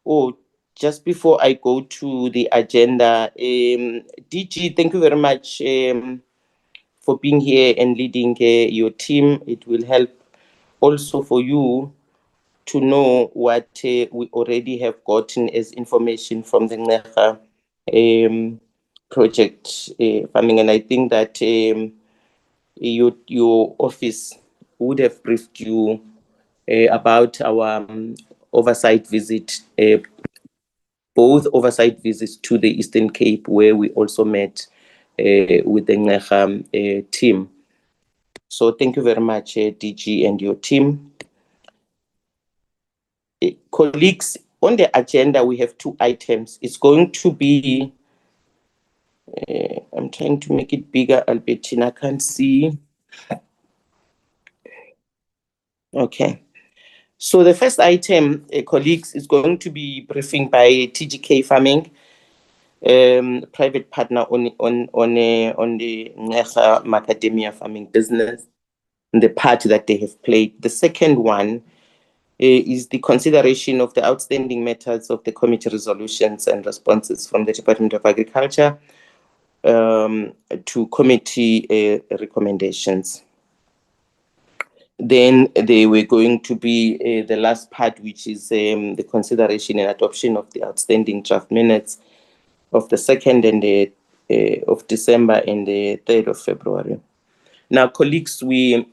oh, just before I go to the agenda, DG, thank you very much for being here and leading your team. It will help also for you to know what we already have gotten as information from the Ncera project farming. And I think that your office would have briefed you about our oversight visit, both oversight visits to the Eastern Cape, where we also met with the Ncera team. So thank you very much, DG and your team. Colleagues, on the agenda, we have 2 items. It's going to be, I'm trying to make it bigger, Albertina, I can't see. Okay. So the first item, colleagues, is going to be briefing by TGK Farming, private partner on the Ncera Macadamia Farming business, and the part that they have played. The second one is the consideration of the outstanding matters of the committee resolutions and responses from the Department of Agriculture to committee recommendations. Then they were going to be the last part, which is the consideration and adoption of the outstanding draft minutes of the 2nd and the of December and the 3rd of February. Now, colleagues, we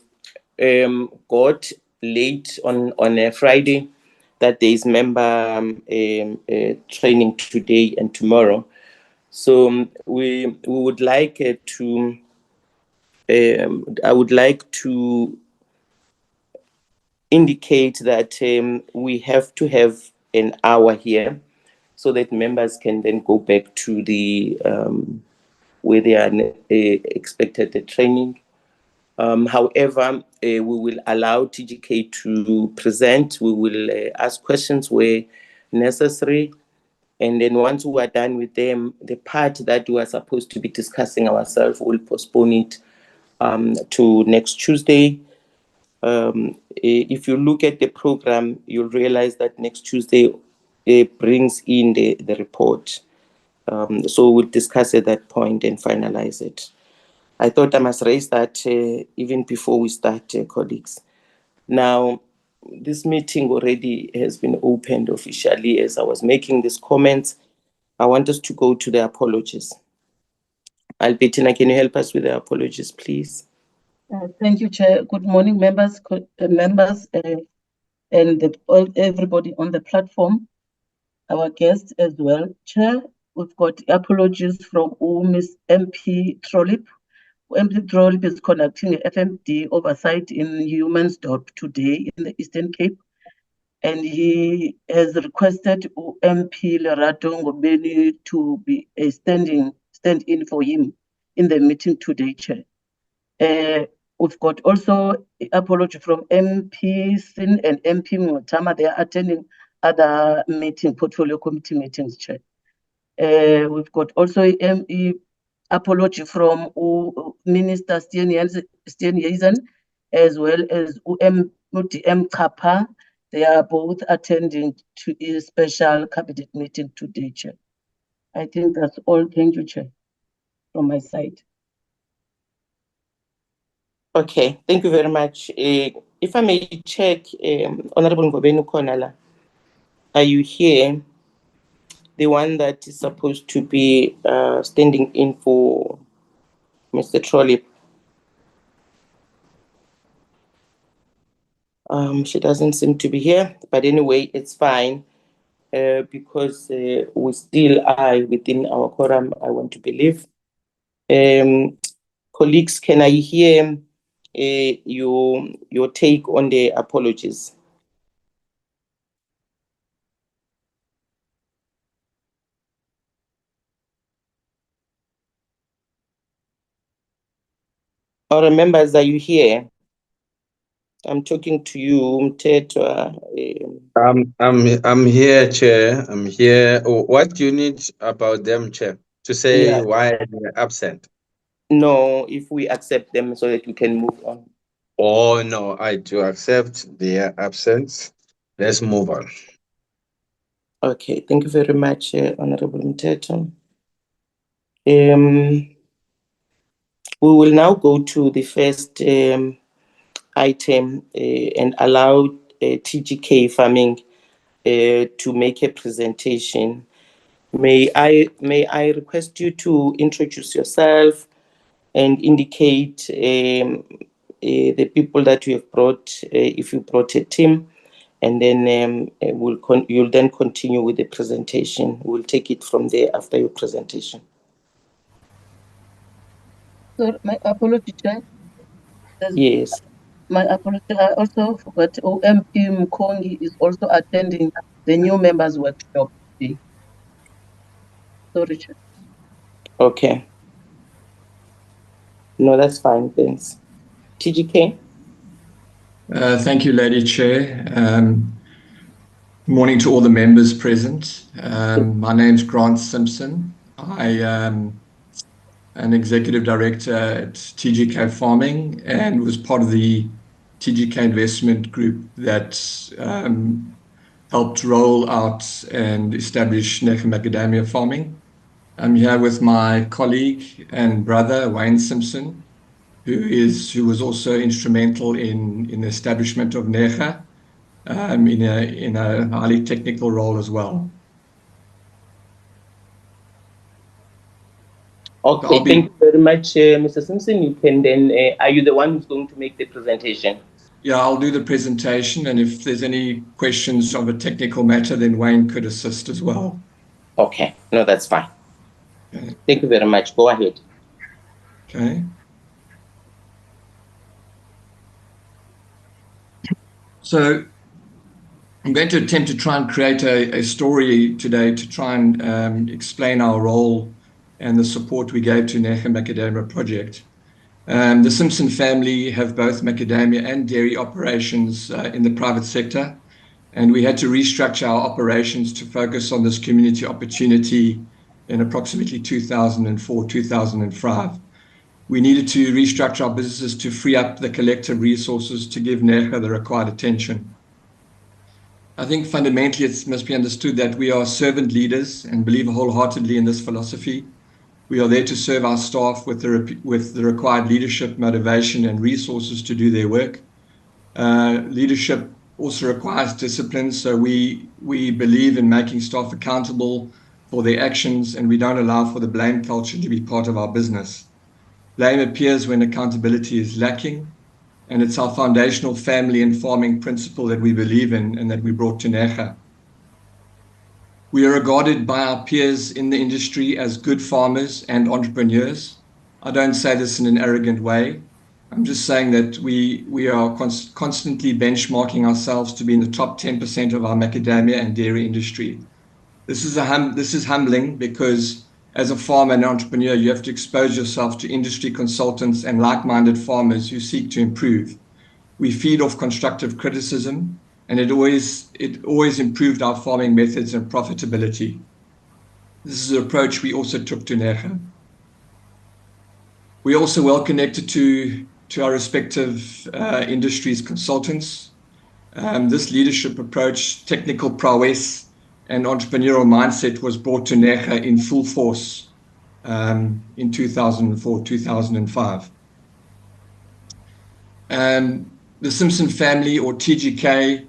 got late on a Friday that there is member training today and tomorrow. So we would like to. I would like to indicate that we have to have an hour here so that members can then go back to the where they are expected the training. However, we will allow TGK to present. We will ask questions where necessary. And then once we are done with them, the part that we are supposed to be discussing ourselves, we'll postpone it to next Tuesday. If you look at the program, you'll realize that next Tuesday it brings in the report. So we'll discuss at that point and finalize it. I thought I must raise that even before we start, colleagues. Now, this meeting already has been opened officially. As I was making these comments, I want us to go to the apologies. Albertina, can you help us with the apologies, please? Thank you, Chair. Good morning, members, and everybody on the platform, our guests as well. Chair, we've got apologies from Ms. MP Trollip. MP Trollip is conducting a FMD oversight in Humansdorp today in the Eastern Cape, and he has requested MP Lerato Ngobeni to be a stand-in for him in the meeting today, Chair. We've got also apology from MP Sin and MP Motama. They are attending other portfolio committee meetings, Chair. We've got also apology from Minister Steenhuisen as well as UDM Kappa. They are both attending to a special cabinet meeting today, Chair. I think that's all. Thank you, Chair, from my side. Okay, thank you very much. If I may check, Honorable Ngobeni Konala, are you here? The one that is supposed to be standing in for Mr. Trollip. She doesn't seem to be here, but anyway, it's fine because we still are within our quorum, I want to believe. Colleagues, can I hear your take on the apologies? Or members, are you here? I'm talking to you, Mtetwa. I'm here, Chair. I'm here. What do you need about them, Chair? To say why they're absent? No, if we accept them so that we can move on. Oh, no, I do accept their absence. Let's move on. Okay, thank you very much, Honorable Mteto. We will now go to the first item and allow TGK Farming to make a presentation. May I request you to introduce yourself and indicate the people that you have brought, if you brought a team, and then you'll then continue with the presentation. We'll take it from there after your presentation. So my apology, Chair. Yes. My apology. I also forgot OMP Mkongi is also attending the new members workshop today. Sorry, Chair. Okay. No, that's fine. Thanks. TGK. Thank you, Lady Chair. Morning to all the members present. My name's Grant Simpson. I am an executive director at TGK Farming and was part of the TGK investment group that helped roll out and establish Ncera Macadamia Farming. I'm here with my colleague and brother, Wayne Simpson, who was also instrumental in the establishment of Ncera. In a highly technical role as well. Okay, thank you very much, Mr. Simpson. You can then, are you the one who's going to make the presentation? Yeah, I'll do the presentation, and if there's any questions of a technical matter, then Wayne could assist as well. Okay, no, that's fine. Okay. Thank you very much. Go ahead. Okay. So I'm going to attempt to try and create a story today to try and explain our role and the support we gave to Ncera Macadamia project. The Simpson family have both macadamia and dairy operations in the private sector, and we had to restructure our operations to focus on this community opportunity in approximately 2004, 2005. We needed to restructure our businesses to free up the collective resources to give Ncera the required attention. I think fundamentally it must be understood that we are servant leaders and believe wholeheartedly in this philosophy. We are there to serve our staff with the required leadership, motivation, and resources to do their work. Leadership also requires discipline, so we believe in making staff accountable for their actions, and we don't allow for the blame culture to be part of our business. Blame appears when accountability is lacking, and it's our foundational family and farming principle that we believe in and that we brought to Ncera. We are regarded by our peers in the industry as good farmers and entrepreneurs. I don't say this in an arrogant way. I'm just saying that we are constantly benchmarking ourselves to be in the top 10% of our macadamia and dairy industry. This is humbling because as a farmer and entrepreneur, you have to expose yourself to industry consultants and like-minded farmers who seek to improve. We feed off constructive criticism, and it always improved our farming methods and profitability. This is an approach we also took to Ncera. We're also well connected to our respective industries consultants. This leadership approach, technical prowess, and entrepreneurial mindset was brought to Ncera in full force in 2004, 2005. The Simpson family, or TGK,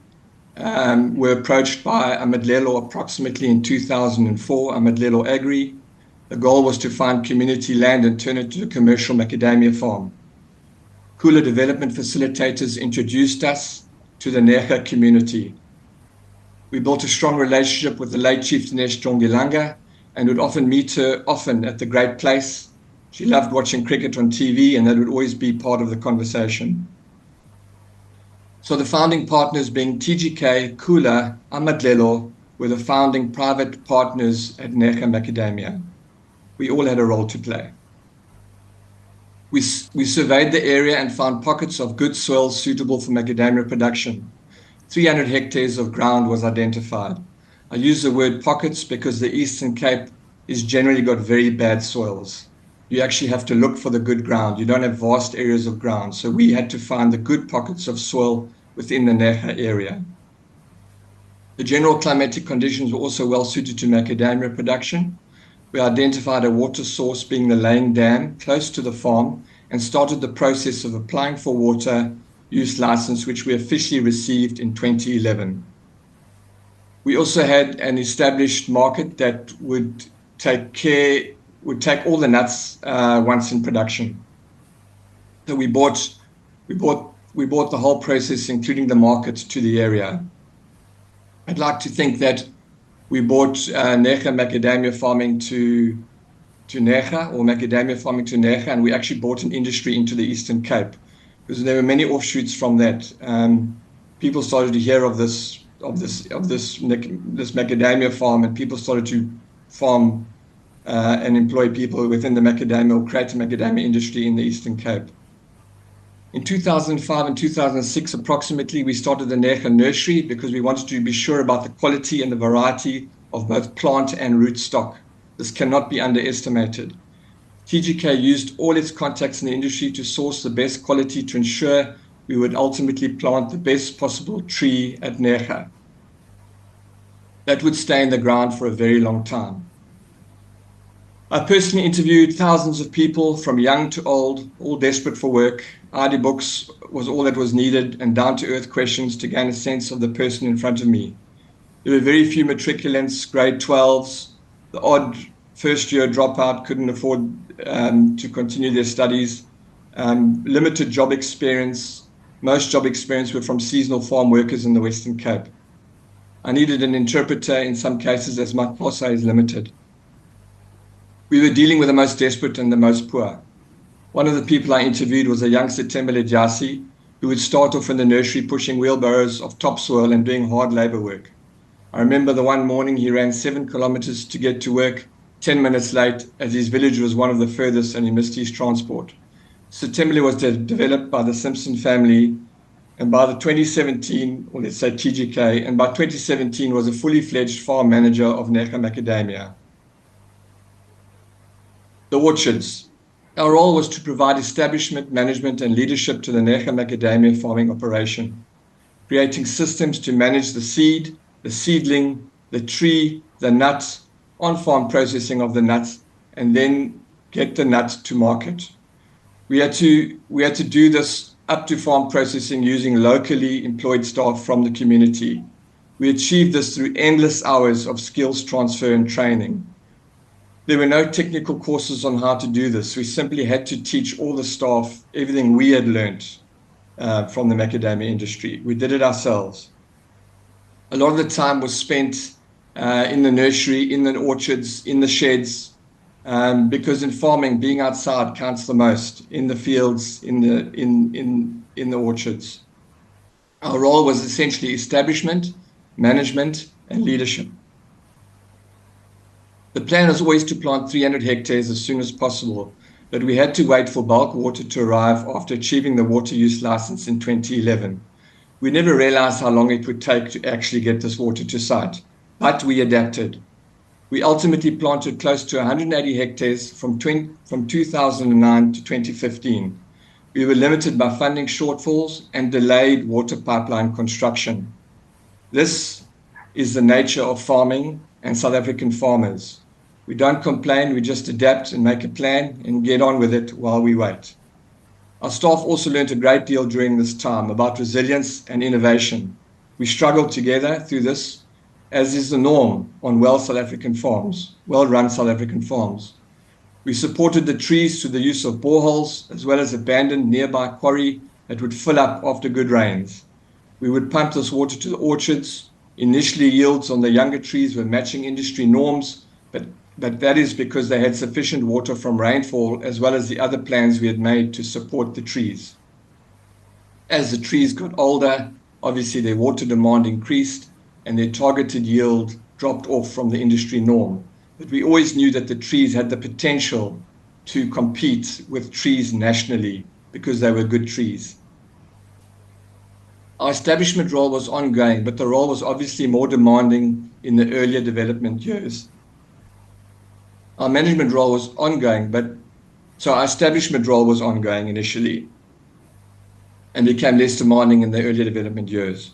were approached by Amadlelo approximately in 2004, Amadlelo Agri. The goal was to find community land and turn it to a commercial macadamia farm. Cooler development facilitators introduced us to the Ncera community. We built a strong relationship with the late Chieftainess Jongilanga and would often meet her at the Great Place. She loved watching cricket on TV, and that would always be part of the conversation. So the founding partners, being TGK, Kula, Amadlelo, were the founding private partners at Ncera Macadamia. We all had a role to play. We surveyed the area and found pockets of good soil suitable for macadamia production. 300 hectares of ground was identified. I use the word pockets because the Eastern Cape is generally got very bad soils. You actually have to look for the good ground. You don't have vast areas of ground. So we had to find the good pockets of soil within the Ncera area. The general climatic conditions were also well suited to macadamia production. We identified a water source being the Lane Dam close to the farm and started the process of applying for water use license, which we officially received in 2011. We also had an established market that would take all the nuts once in production. So we bought the whole process, including the market, to the area. I'd like to think that we bought Ncera Macadamia Farming to Ncera, or Macadamia Farming to Ncera, and we actually brought an industry into the Eastern Cape, because there were many offshoots from that. People started to hear of this macadamia farm, and people started to farm and employ people within the macadamia, or create a macadamia industry in the Eastern Cape. In 2005 and 2006, approximately, we started the Ncera nursery because we wanted to be sure about the quality and the variety of both plant and root stock. This cannot be underestimated. TGK used all its contacts in the industry to source the best quality to ensure we would ultimately plant the best possible tree at Ncera that would stay in the ground for a very long time. I personally interviewed thousands of people from young to old, all desperate for work. ID books was all that was needed, and down-to-earth questions to gain a sense of the person in front of me. There were very few matriculants, grade 12s. The odd first-year dropout couldn't afford to continue their studies. Limited job experience. Most job experience were from seasonal farm workers in the Western Cape. I needed an interpreter in some cases, as my COSA is limited. We were dealing with the most desperate and the most poor. One of the people I interviewed was a young Setembele Jasi, who would start off in the nursery pushing wheelbarrows of topsoil and doing hard labor work. I remember the one morning he ran 7 kilometers to get to work, 10 minutes late, as his village was one of the furthest and he missed his transport. Setembele was developed by the Simpson family, and by the 2017, or let's say TGK, and by 2017 was a fully fledged farm manager of Ncera Macadamia. The orchards. Our role was to provide establishment, management, and leadership to the Ncera Macadamia farming operation, creating systems to manage the seed, the seedling, the tree, the nut, on-farm processing of the nuts, and then get the nut to market. We had to do this up to farm processing using locally employed staff from the community. We achieved this through endless hours of skills transfer and training. There were no technical courses on how to do this. We simply had to teach all the staff everything we had learned from the macadamia industry. We did it ourselves. A lot of the time was spent in the nursery, in the orchards, in the sheds, because in farming, being outside counts the most, in the fields, in the orchards. Our role was essentially establishment, management, and leadership. The plan was always to plant 300 hectares as soon as possible, but we had to wait for bulk water to arrive after achieving the water use license in 2011. We never realized how long it would take to actually get this water to site, but we adapted. We ultimately planted close to 180 hectares from 2009 to 2015. We were limited by funding shortfalls and delayed water pipeline construction. This is the nature of farming and South African farmers. We don't complain, we just adapt and make a plan and get on with it while we wait. Our staff also learned a great deal during this time about resilience and innovation. We struggled together through this, as is the norm on well-run South African farms. We supported the trees through the use of boreholes, as well as abandoned nearby quarry that would fill up after good rains. We would pump this water to the orchards. Initially, yields on the younger trees were matching industry norms, but that is because they had sufficient water from rainfall, as well as the other plans we had made to support the trees. As the trees got older, obviously their water demand increased and their targeted yield dropped off from the industry norm. But we always knew that the trees had the potential to compete with trees nationally because they were good trees. Our establishment role was ongoing, but the role was obviously more demanding in the earlier development years. Our management role was ongoing, so our establishment role was ongoing initially and became less demanding in the earlier development years.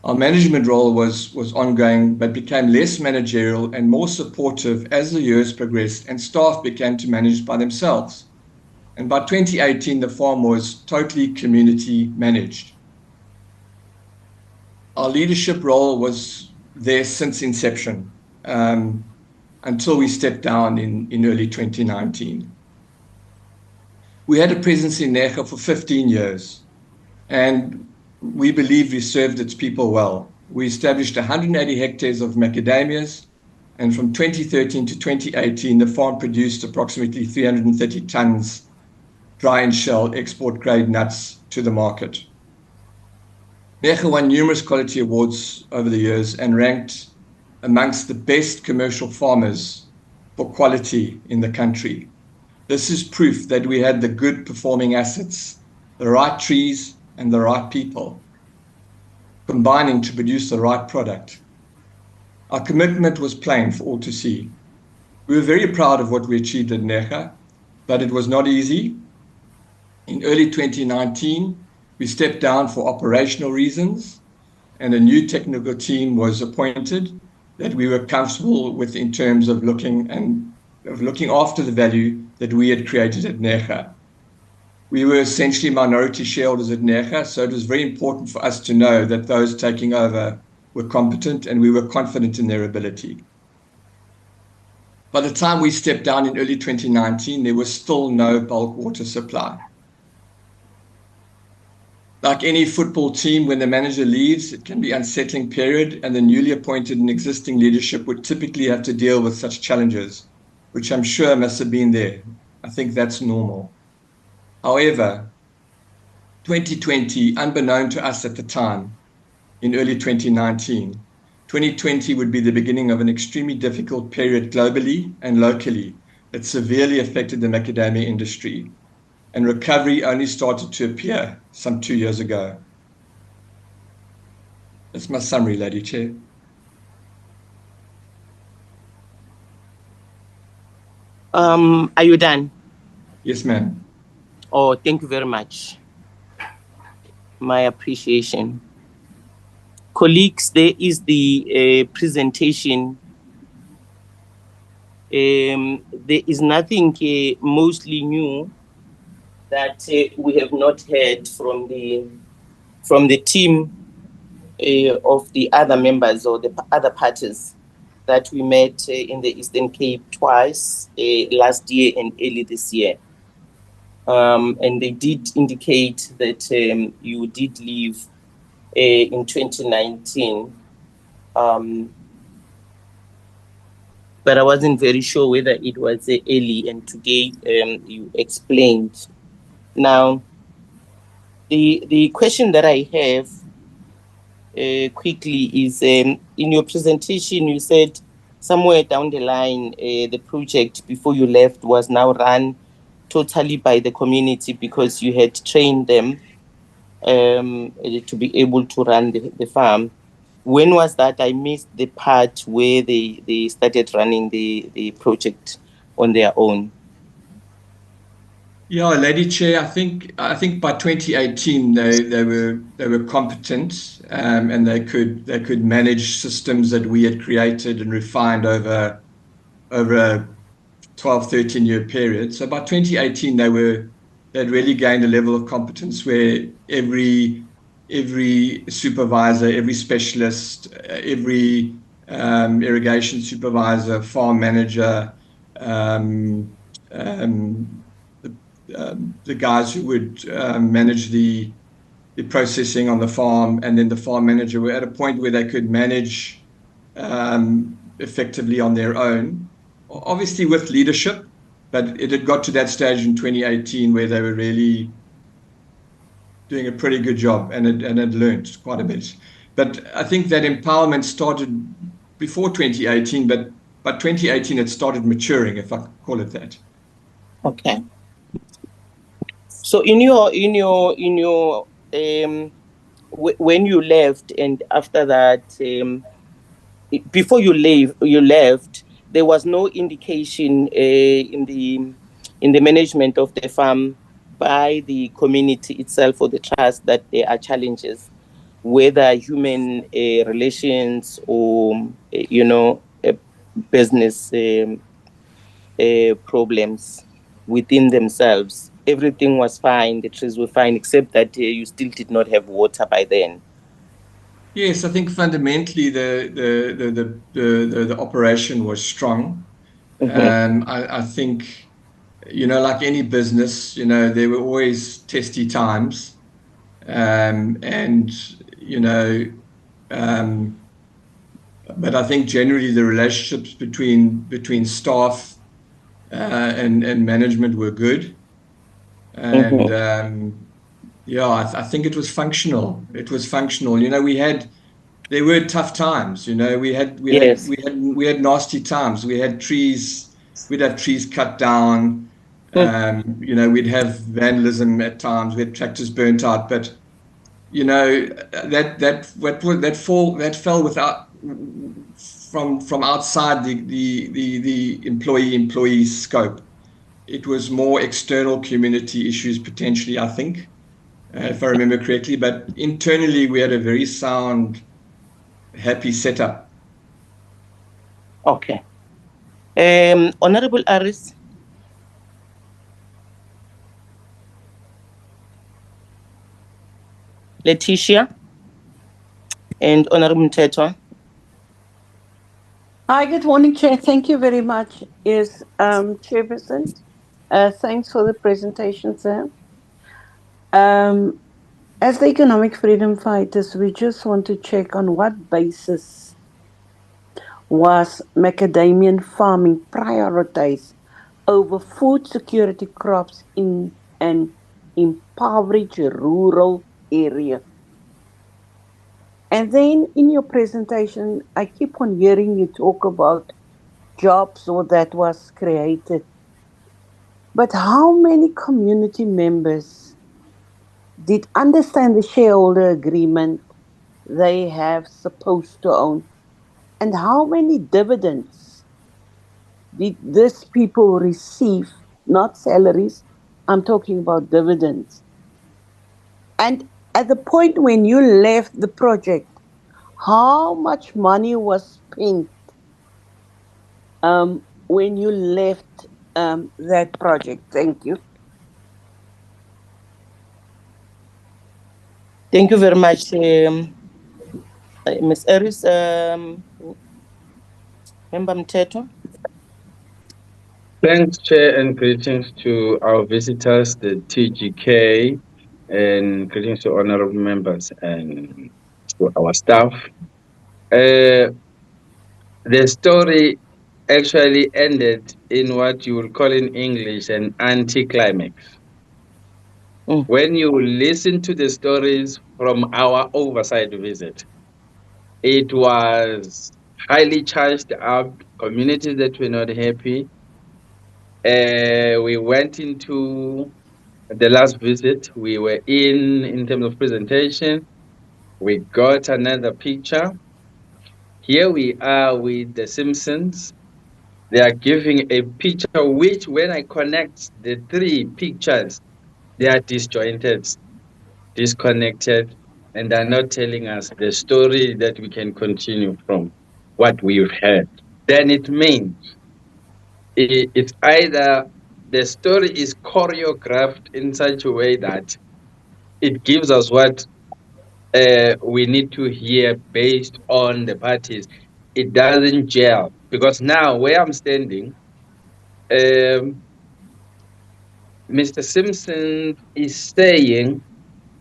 Our management role was ongoing, but became less managerial and more supportive as the years progressed and staff began to manage by themselves. And by 2018, the farm was totally community managed. Our leadership role was there since inception, until we stepped down in early 2019. We had a presence in Ncera for 15 years, and we believe we served its people well. We established 180 hectares of macadamias, and from 2013 to 2018, the farm produced approximately 330 tons dry and shell export grade nuts to the market. Ncera won numerous quality awards over the years and ranked amongst the best commercial farmers for quality in the country. This is proof that we had the good performing assets, the right trees and the right people, combining to produce the right product. Our commitment was plain for all to see. We were very proud of what we achieved at Ncera, but it was not easy. In early 2019, we stepped down for operational reasons, and a new technical team was appointed that we were comfortable with in terms of looking after the value that we had created at Ncera. We were essentially minority shareholders at Ncera, so it was very important for us to know that those taking over were competent and we were confident in their ability. By the time we stepped down in early 2019, there was still no bulk water supply. Like any football team, when the manager leaves, it can be an unsettling period, and the newly appointed and existing leadership would typically have to deal with such challenges, which I'm sure must have been there. I think that's normal. However, 2020, unbeknown to us at the time, in early 2019, 2020 would be the beginning of an extremely difficult period globally and locally that severely affected the macadamia industry, and recovery only started to appear some 2 years ago. That's my summary, Lady Chair. Are you done? Yes, ma'am. Oh, thank you very much. My appreciation. Colleagues, there is the presentation. There is nothing mostly new that we have not heard from the team of the other members or the other parties that we met in the Eastern Cape twice last year and early this year. And they did indicate that you did leave in 2019. But I wasn't very sure whether it was early, and today you explained. Now, the question that I have quickly is, in your presentation, you said somewhere down the line, the project before you left was now run totally by the community because you had trained them to be able to run the farm. When was that? I missed the part where they started running the project on their own. Yeah, Lady Chair, I think by 2018 they were competent, and they could manage systems that we had created and refined over a 12, 13-year period. So by 2018 they'd really gained a level of competence where every supervisor, every specialist, every irrigation supervisor, farm manager, the guys who would manage the processing on the farm, and then the farm manager were at a point where they could manage effectively on their own, obviously with leadership, but it had got to that stage in 2018 where they were really doing a pretty good job and had learned quite a bit. But I think that empowerment started before 2018, but by 2018 it started maturing, if I could call it that. Okay. So in your when you left, and after that, before you left, there was no indication in the management of the farm by the community itself or the trust that there are challenges. whether human relations or business problems within themselves. Everything was fine. The trees were fine, except that you still did not have water by then. Yes, I think fundamentally the operation was strong. I think, like any business, there were always testy times. And, but I think generally the relationships between staff and management were good. And yeah, I think it was functional. It was functional. There were tough times. Yes. We had nasty times. We'd have trees cut down. We'd have vandalism at times. We had tractors burnt out. But that fell without from outside the employee scope. It was more external community issues potentially, I think, if I remember correctly. But internally, we had a very sound, happy setup. Okay. Honorable Aris. Letitia and Honorable Mteto. Hi, good morning, Chair. Thank you very much. Yes, Chairperson. Thanks for the presentation, sir. As the economic freedom fighters, we just want to check on what basis was macadamia farming prioritized over food security crops in an impoverished rural area. And then in your presentation, I keep on hearing you talk about jobs or that was created. But how many community members did understand the shareholder agreement they have supposed to own? And how many dividends did these people receive? Not salaries, I'm talking about dividends. And at the point when you left the project, how much money was spent when you left that project? Thank you. Thank you very much, Ms. Aris. Member Mteto. Thanks, Chair, and greetings to our visitors, the TGK, and greetings to honorable members and to our staff. The story actually ended in what you would call in English an anticlimax. When you listen to the stories from our oversight visit, it was highly charged up, communities that were not happy. We went into the last visit we were in terms of presentation. We got another picture. Here we are with the Simpsons. They are giving a picture which, when I connect the three pictures, they are disjointed, disconnected, and they're not telling us the story that we can continue from what we've heard. Then it means it's either the story is choreographed in such a way that it gives us what we need to hear based on the parties. It doesn't gel, because now where I'm standing, Mr. Simpson is saying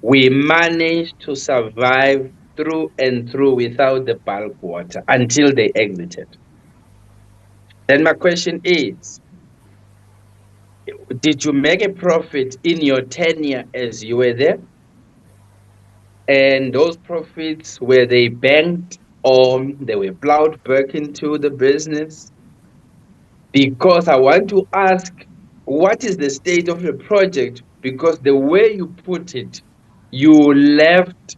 we managed to survive through and through without the bulk water until they exited. Then my question is, did you make a profit in your tenure as you were there? And those profits, were they banked or they were plowed back into the business? Because I want to ask, what is the state of the project? Because the way you put it, you left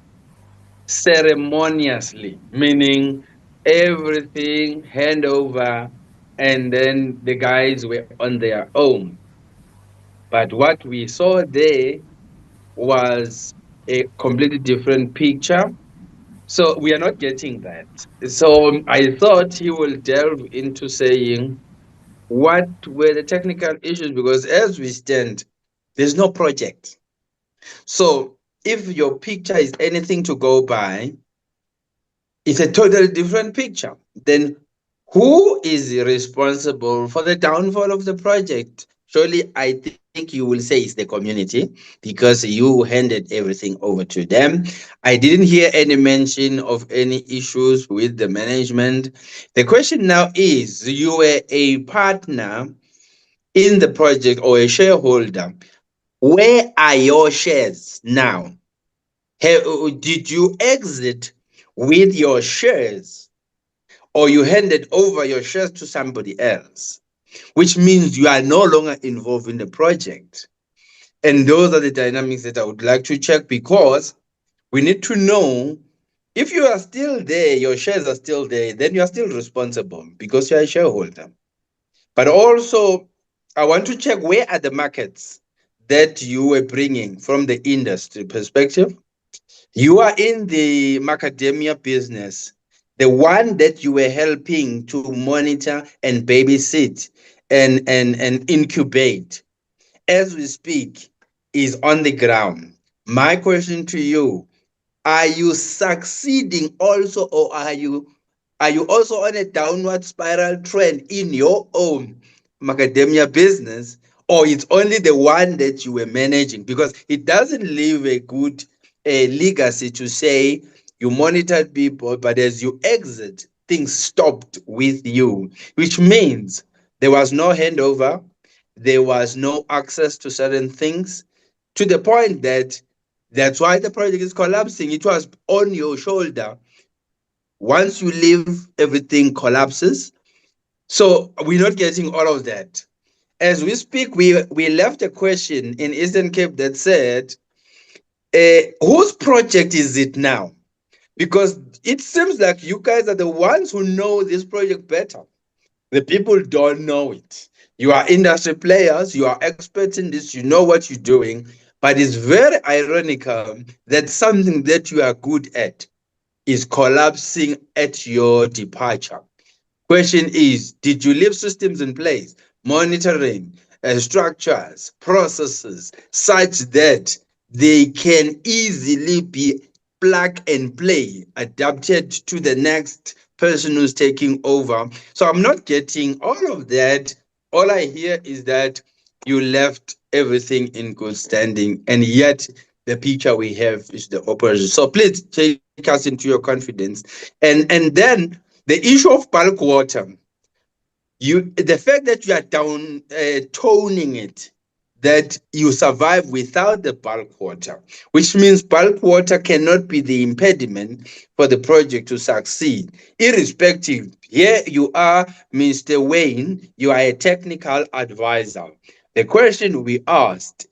ceremoniously, meaning everything handover, and then the guys were on their own. But what we saw there was a completely different picture. So we are not getting that. So I thought he will delve into saying what were the technical issues, because as we stand, there's no project. So if your picture is anything to go by, it's a totally different picture. Then who is responsible for the downfall of the project? Surely, I think you will say it's the community, because you handed everything over to them. I didn't hear any mention of any issues with the management. The question now is, you were a partner in the project or a shareholder. Where are your shares now? Did you exit with your shares, or you handed over your shares to somebody else, which means you are no longer involved in the project? And those are the dynamics that I would like to check, because we need to know, if you are still there, your shares are still there, then you are still responsible because you are a shareholder. But also, I want to check, where are the markets that you were bringing from the industry perspective? You are in the macadamia business, the one that you were helping to monitor and babysit and incubate, as we speak, is on the ground. My question to you, are you succeeding also, or are you also on a downward spiral trend in your own macadamia business, or it's only the one that you were managing? Because it doesn't leave a good legacy to say you monitored people, but as you exit, things stopped with you, which means there was no handover, there was no access to certain things, to the point that that's why the project is collapsing. It was on your shoulder. Once you leave, everything collapses. So we're not getting all of that. As we speak, we left a question in Eastern Cape that said, whose project is it now? Because it seems like you guys are the ones who know this project better. The people don't know it. You are industry players, you are experts in this, you know what you're doing, but it's very ironical that something that you are good at is collapsing at your departure. Question is, did you leave systems in place, monitoring, structures, processes, such that they can easily be plug and play, adapted to the next person who's taking over? So I'm not getting all of that. All I hear is that you left everything in good standing, and yet the picture we have is the opposite. So please take us into your confidence. And then the issue of bulk water, the fact that you are down toning it, that you survive without the bulk water, which means bulk water cannot be the impediment for the project to succeed, irrespective. Here you are, Mr. Wayne, you are a technical advisor. The question we asked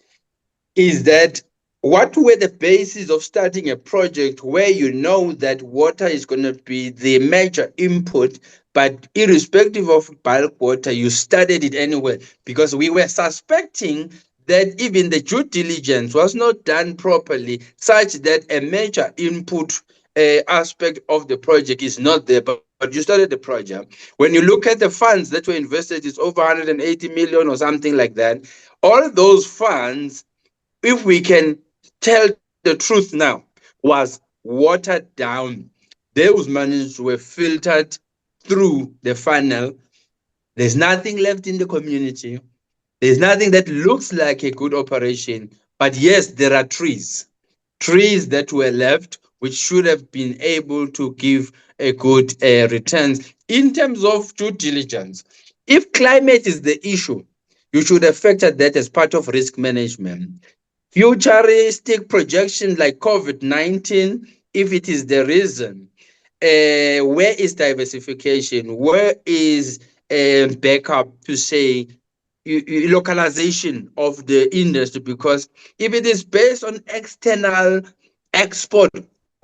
is that, what were the basis of starting a project where you know that water is going to be the major input, but irrespective of bulk water, you started it anyway? Because we were suspecting that even the due diligence was not done properly, such that a major input aspect of the project is not there, but you started the project. When you look at the funds that were invested, it's over 180 million or something like that. All those funds, if we can tell the truth now, was watered down. Those monies were filtered through the funnel. There's nothing left in the community. There's nothing that looks like a good operation. But yes, there are trees that were left, which should have been able to give a good returns in terms of due diligence. If climate is the issue, you should have factored that as part of risk management. Futuristic projection like COVID-19, if it is the reason, where is diversification? Where is backup to say localization of the industry? Because if it is based on external export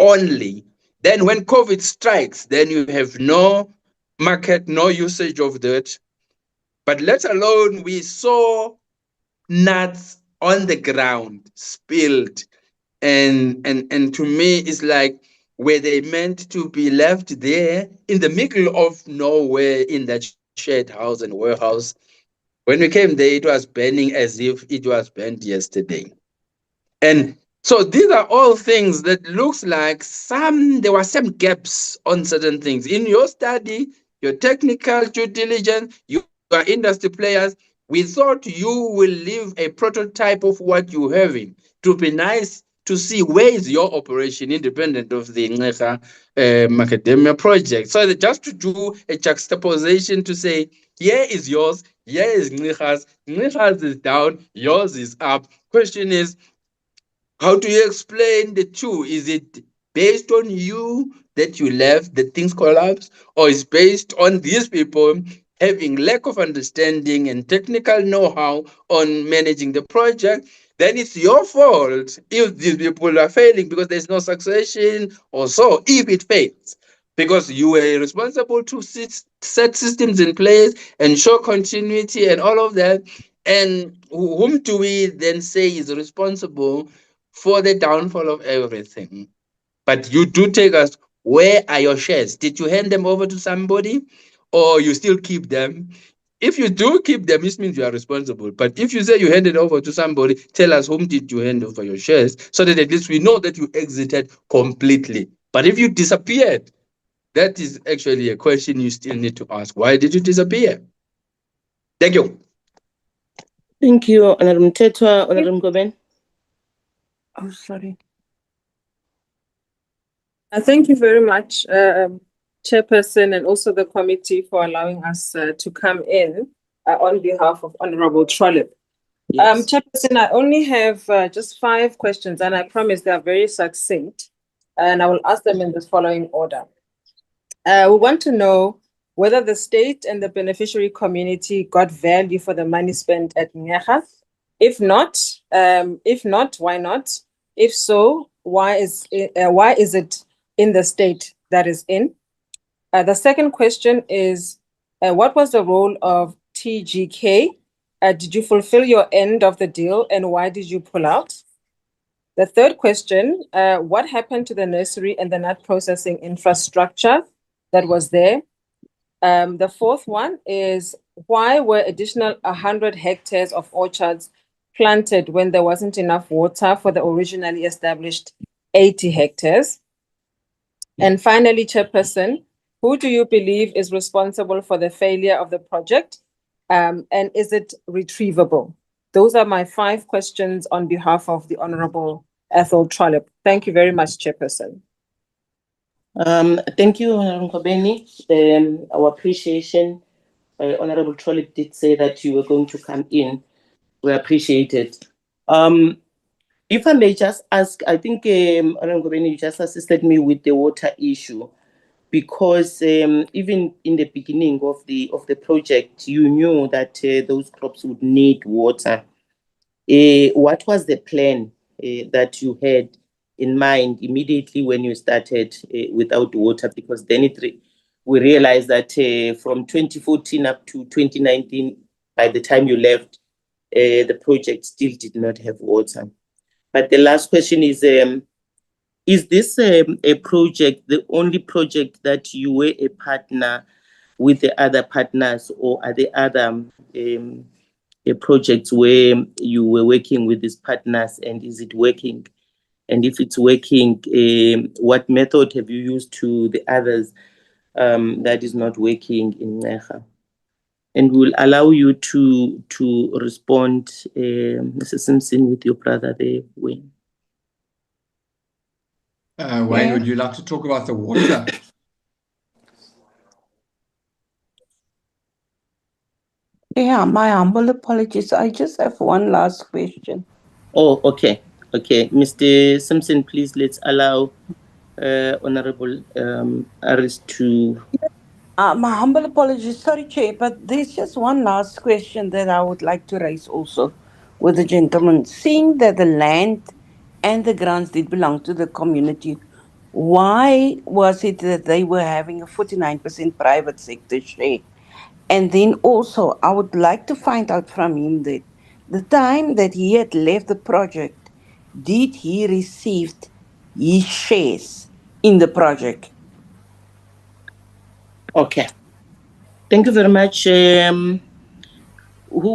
only, then when COVID strikes, then you have no market, no usage of that. But let alone, we saw nuts on the ground spilled, and to me it's like, Were they meant to be left there in the middle of nowhere in that shared house and warehouse? When we came there, it was burning as if it was burnt yesterday. And so these are all things that looks like there were some gaps on certain things. In your study, your technical due diligence, you are industry players, we thought you will leave a prototype of what you're having to be nice to see where is your operation independent of the Ncera Macadamia project. So just to do a juxtaposition to say, here is yours, here is Ncera's, Ncera's is down, yours is up. Question is, how do you explain the two? Is it based on you that you left, that things collapse, or is based on these people having lack of understanding and technical know-how on managing the project? Then it's your fault if these people are failing because there's no succession or so, if it fails. Because you were responsible to set systems in place and show continuity and all of that. And whom do we then say is responsible for the downfall of everything? But you do take us, where are your shares? Did you hand them over to somebody or you still keep them? If you do keep them, this means you are responsible. But if you say you handed over to somebody, tell us whom did you hand over your shares so that at least we know that you exited completely. But if you disappeared, that is actually a question you still need to ask. Why did you disappear? Thank you. Thank you, Honorable Mtetwa. Honorable Goben. Oh, sorry. Thank you very much, Chairperson, and also the committee for allowing us to come in on behalf of Honorable Trollip. Yes. Chairperson, I only have just 5 questions, and I promise they are very succinct, and I will ask them in this following order. We want to know whether the state and the beneficiary community got value for the money spent at Ncera. If not, why not? If so, why is it in the state that is in? The second question is, what was the role of TGK? Did you fulfill your end of the deal, and why did you pull out? The third question, what happened to the nursery and the nut processing infrastructure that was there? The fourth one is, why were additional 100 hectares of orchards planted when there wasn't enough water for the originally established 80 hectares? And finally, Chairperson, who do you believe is responsible for the failure of the project? And is it retrievable? Those are my 5 questions on behalf of the Honorable Ethel Trollip. Thank you very much, Chairperson. Thank you, Honorable Kobeni. Our appreciation. Honorable Trollip did say that you were going to come in. We appreciate it. If I may just ask, I think Honorable Kobeni, you just assisted me with the water issue, because even in the beginning of the project, you knew that those crops would need water. What was the plan that you had in mind immediately when you started without water? Because then we realized that from 2014 up to 2019, by the time you left, the project still did not have water. But the last question is this a project, the only project that you were a partner with the other partners, or are there other projects where you were working with these partners, and is it working? And if it's working, what method have you used to the others that is not working in Ncera? And we'll allow you to respond, Mr. Simpson, with your brother there, Wayne. Wayne, would you like to talk about the water? Yeah, my humble apologies. I just have one last question. Oh, okay. Okay. Mr. Simpson, please, let's allow Honorable Aris to... My humble apologies. Sorry, Chair, but there's just one last question that I would like to raise also with the gentleman. Seeing that the land and the grants did belong to the community, why was it that they were having a 49% private sector share? And then also, I would like to find out from him that the time that he had left the project, did he receive his shares in the project. Okay. Thank you very much. Who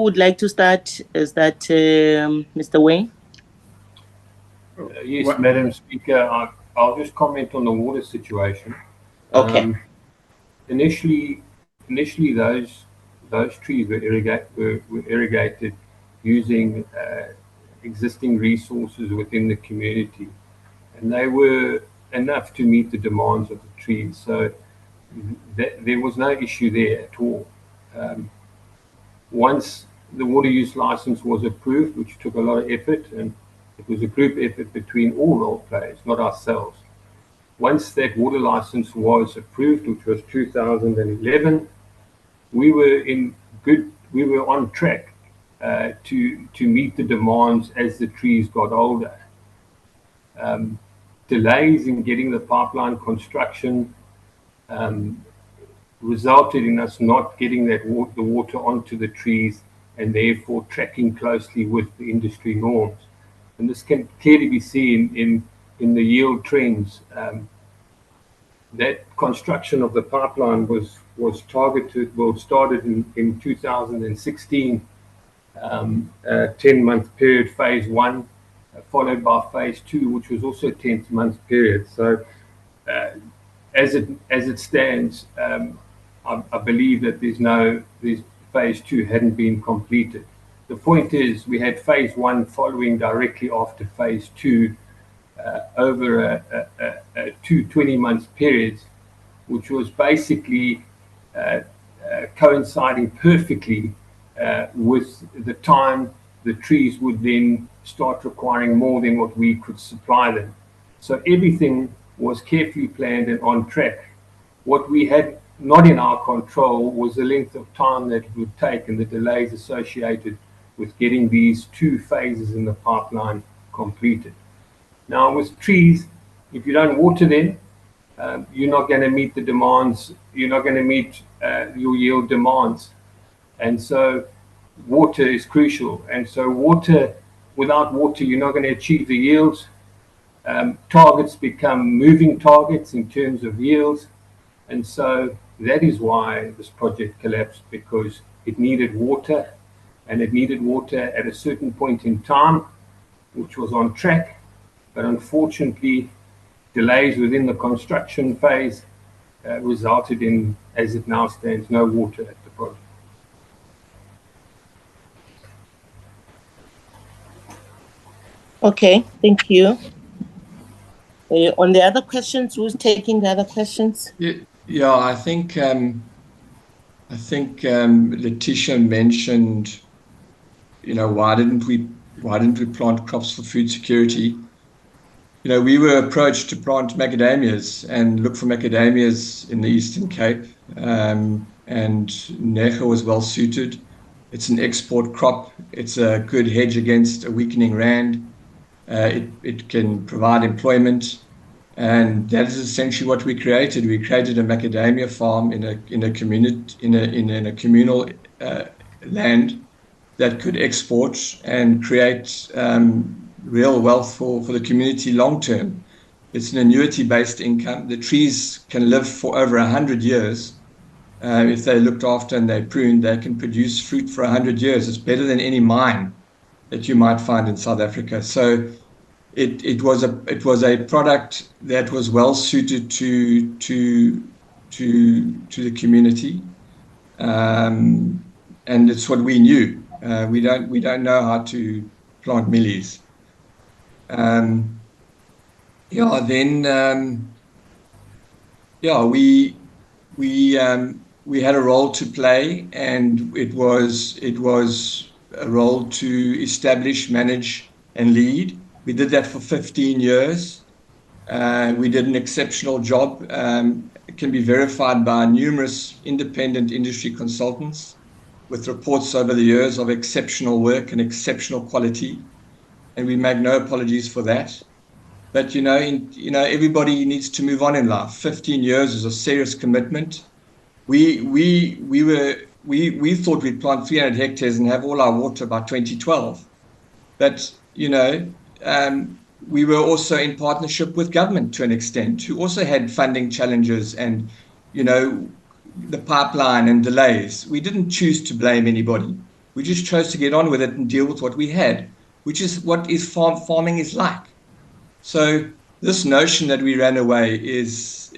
would like to start? Is that Mr. Wayne? Yes, Madam Speaker, I'll just comment on the water situation. Okay. Initially, those trees were irrigated using existing resources within the community, and they were enough to meet the demands of the trees. So there was no issue there at all. Once the water use license was approved, which took a lot of effort, and it was a group effort between all role players, not ourselves. Once that water license was approved, which was 2011, we were on track to meet the demands as the trees got older. Delays in getting the pipeline construction resulted in us not getting the water onto the trees, and therefore tracking closely with the industry norms. And this can clearly be seen in the yield trends. That construction of the pipeline was started in 2016, a 10-month period, phase 1, followed by phase 2, which was also a 10-month period. So as it stands, I believe that this phase 2 hadn't been completed. The point is, we had phase 1 following directly after phase 2 over two 20-month periods, which was basically coinciding perfectly with the time the trees would then start requiring more than what we could supply them. So everything was carefully planned and on track. What we had not in our control was the length of time that it would take and the delays associated with getting these 2 phases in the pipeline completed. Now, with trees, if you don't water them, you're not going to meet the demands, you're not going to meet your yield demands. And so water is crucial. And so without water, you're not going to achieve the yields. Targets become moving targets in terms of yields. And so that is why this project collapsed, because it needed water, and it needed water at a certain point in time, which was on track. But unfortunately, delays within the construction phase resulted in, as it now stands, no water at the project. Okay, thank you. On the other questions, who's taking the other questions? Yeah, I think Letitia mentioned, why didn't we plant crops for food security? We were approached to plant macadamias and look for macadamias in the Eastern Cape, and Ncera was well suited. It's an export crop. It's a good hedge against a weakening rand. It can provide employment, and that is essentially what we created. We created a macadamia farm in a communal land that could export and create real wealth for the community long term. It's an annuity-based income. The trees can live for over 100 years. If they're looked after and they're pruned, they can produce fruit for 100 years. It's better than any mine that you might find in South Africa. So it was a product that was well suited to the community, and it's what we knew. We don't know how to plant millies. We had a role to play, and it was a role to establish, manage, and lead. We did that for 15 years. We did an exceptional job. It can be verified by numerous independent industry consultants with reports over the years of exceptional work and exceptional quality. And we make no apologies for that. But, everybody needs to move on in life. 15 years is a serious commitment. We thought we'd plant 300 hectares and have all our water by 2012. But, we were also in partnership with government to an extent, who also had funding challenges and, the pipeline and delays. We didn't choose to blame anybody. We just chose to get on with it and deal with what we had, which is what farming is like. So this notion that we ran away is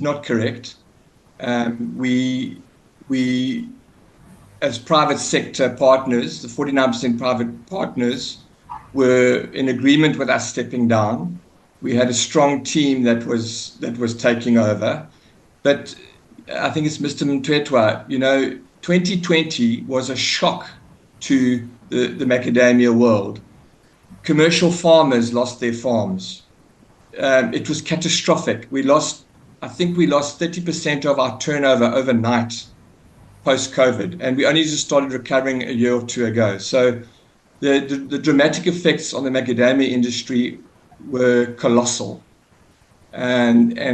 not correct. We as private sector partners, the 49% private partners, were in agreement with us stepping down. We had a strong team that was taking over. But I think it's Mr. Ncera, 2020 was a shock to the macadamia world. Commercial farmers lost their farms. It was catastrophic. I think we lost 30% of our turnover overnight post-COVID, and we only just started recovering a year or two ago. So the dramatic effects on the macadamia industry were colossal. And I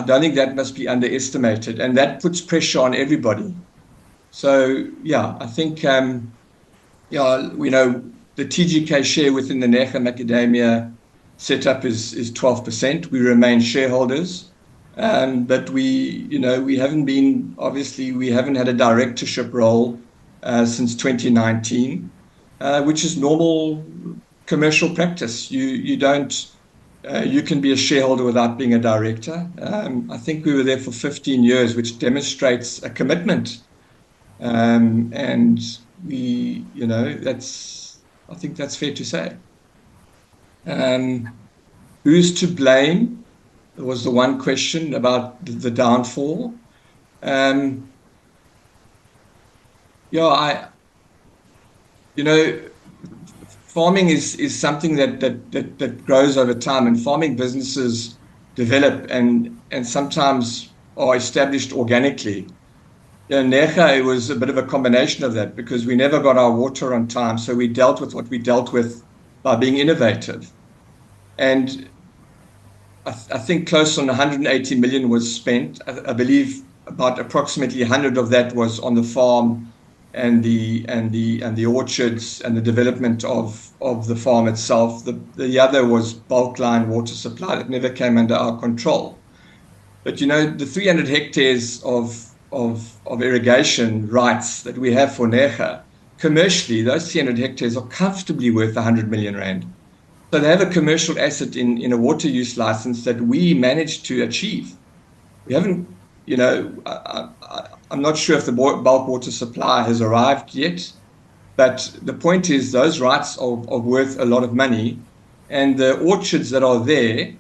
don't think that must be underestimated, and that puts pressure on everybody. So yeah, I think the TGK share within the Ncera Macadamia setup is 12%. We remain shareholders, but we haven't had a directorship role since 2019, which is normal commercial practice. You can be a shareholder without being a director. I think we were there for 15 years, which demonstrates a commitment. And I think that's fair to say. Who's to blame? There was the one question about the downfall. Farming is something that grows over time, and farming businesses develop and sometimes are established organically. Ncera was a bit of a combination of that, because we never got our water on time, so we dealt with what we dealt with by being innovative. And I think close on 180 million was spent. I believe about approximately 100 of that was on the farm and the orchards and the development of the farm itself. The other was bulk line water supply that never came under our control. But the 300 hectares of irrigation rights that we have for Ncera, commercially, those 300 hectares are comfortably worth 100 million rand. So they have a commercial asset in a water use license that we managed to achieve. We haven't, I'm not sure if the bulk water supply has arrived yet, but the point is those rights are worth a lot of money, and the orchards that are there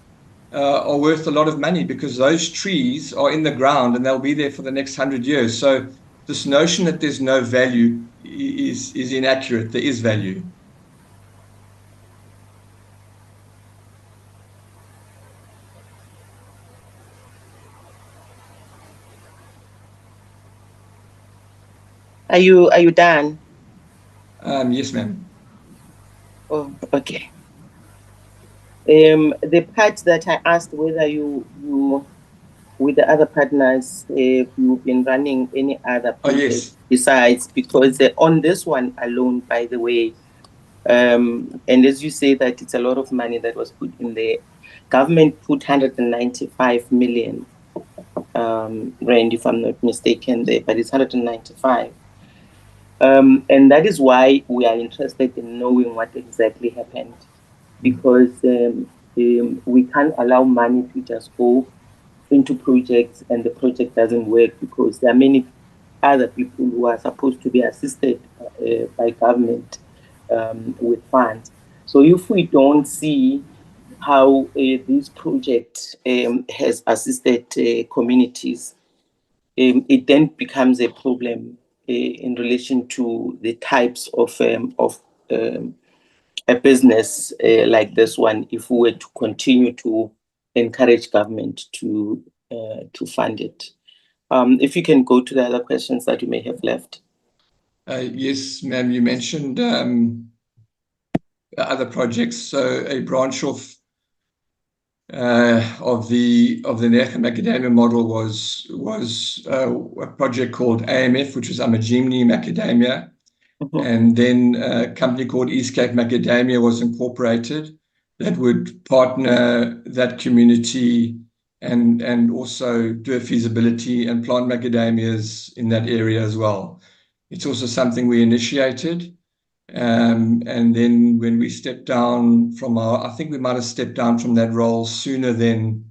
are worth a lot of money, because those trees are in the ground and they'll be there for the next 100 years. So this notion that there's no value is inaccurate. There is value. Are you done? Yes, ma'am. Oh, okay. The part that I asked whether you with the other partners, if you've been running any other projects besides, because on this one alone, by the way, and as you say that it's a lot of money that was put in there, government put 195 million rand, if I'm not mistaken there, but it's 195. And that is why we are interested in knowing what exactly happened, because we can't allow money to just go into projects and the project doesn't work, because there are many other people who are supposed to be assisted by government with funds. So if we don't see how this project has assisted communities, it then becomes a problem in relation to the types of a business like this one, if we were to continue to encourage government to fund it. If you can go to the other questions that you may have left. Yes, ma'am. You mentioned other projects. So a branch off of the Ncera Macadamia model was a project called AMF, which was Amajimni Macadamia. And then a company called Ncera Macadamia was incorporated that would partner that community and also do a feasibility and plant macadamias in that area as well. It's also something we initiated. And then when we stepped down from I think we might have stepped down from that role sooner than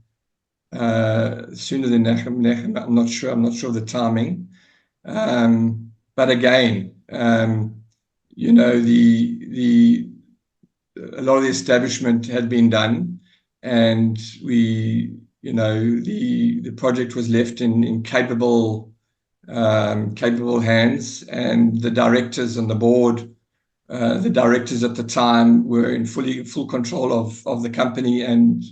Nechem. I'm not sure of the timing. But again, you know, a lot of the establishment had been done, and you know, the project was left in capable hands, and the directors and the board, the directors at the time were in full control of the company and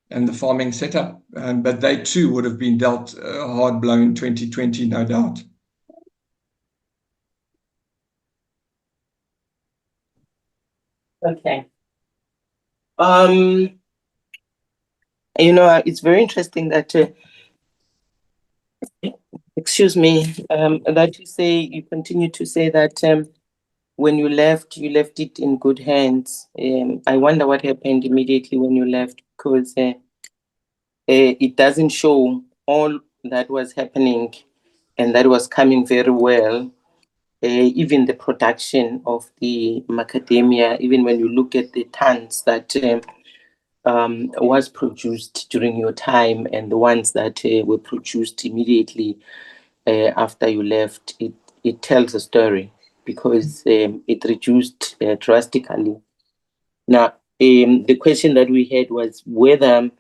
the farming setup. But they too would have been dealt a hard blow in 2020, no doubt. Okay. You know, it's very interesting that, excuse me, that you continue to say that when you left it in good hands. I wonder what happened immediately when you left, because it doesn't show all that was happening and that was coming very well. Even the production of the macadamia, even when you look at the tons that was produced during your time and the ones that were produced immediately after you left, it tells a story, because it reduced drastically. Now, the question that we had was whether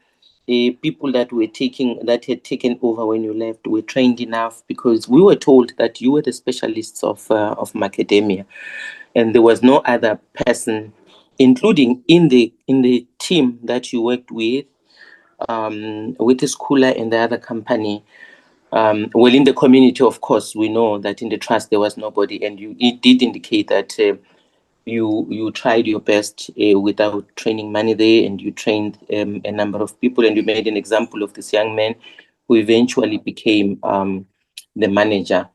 people that had taken over when you left were trained enough, because we were told that you were the specialists of macadamia, and there was no other person, including in the team that you worked with the schooler and the other company. Well, in the community, of course, we know that in the trust there was nobody, and it did indicate that you tried your best without training money there, and you trained a number of people, and you made an example of this young man who eventually became the manager.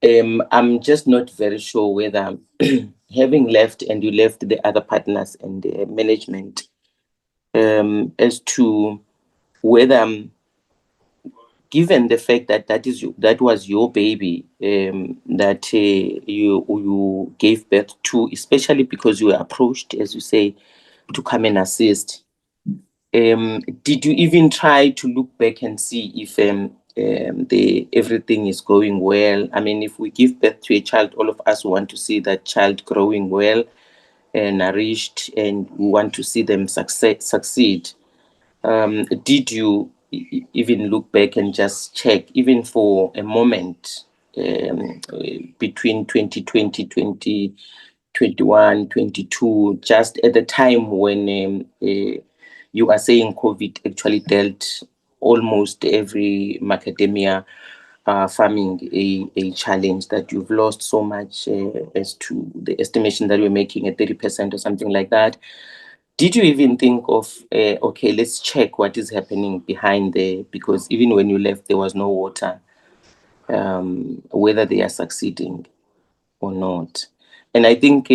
I'm just not very sure whether having left and you left the other partners and the management, as to whether, given the fact that that was your baby, that you gave birth to, especially because you were approached, as you say, to come and assist. Did you even try to look back and see if everything is going well? I mean, if we give birth to a child, all of us want to see that child growing well and nourished, and we want to see them succeed. Did you even look back and just check, even for a moment, between 2020, 2021, 22, just at the time when you are saying COVID actually dealt almost every macadamia farming a challenge, that you've lost so much, as to the estimation that you're making at 30% or something like that? Did you even think of, okay, let's check what is happening behind there? Because even when you left, there was no water, whether they are succeeding or not. And I think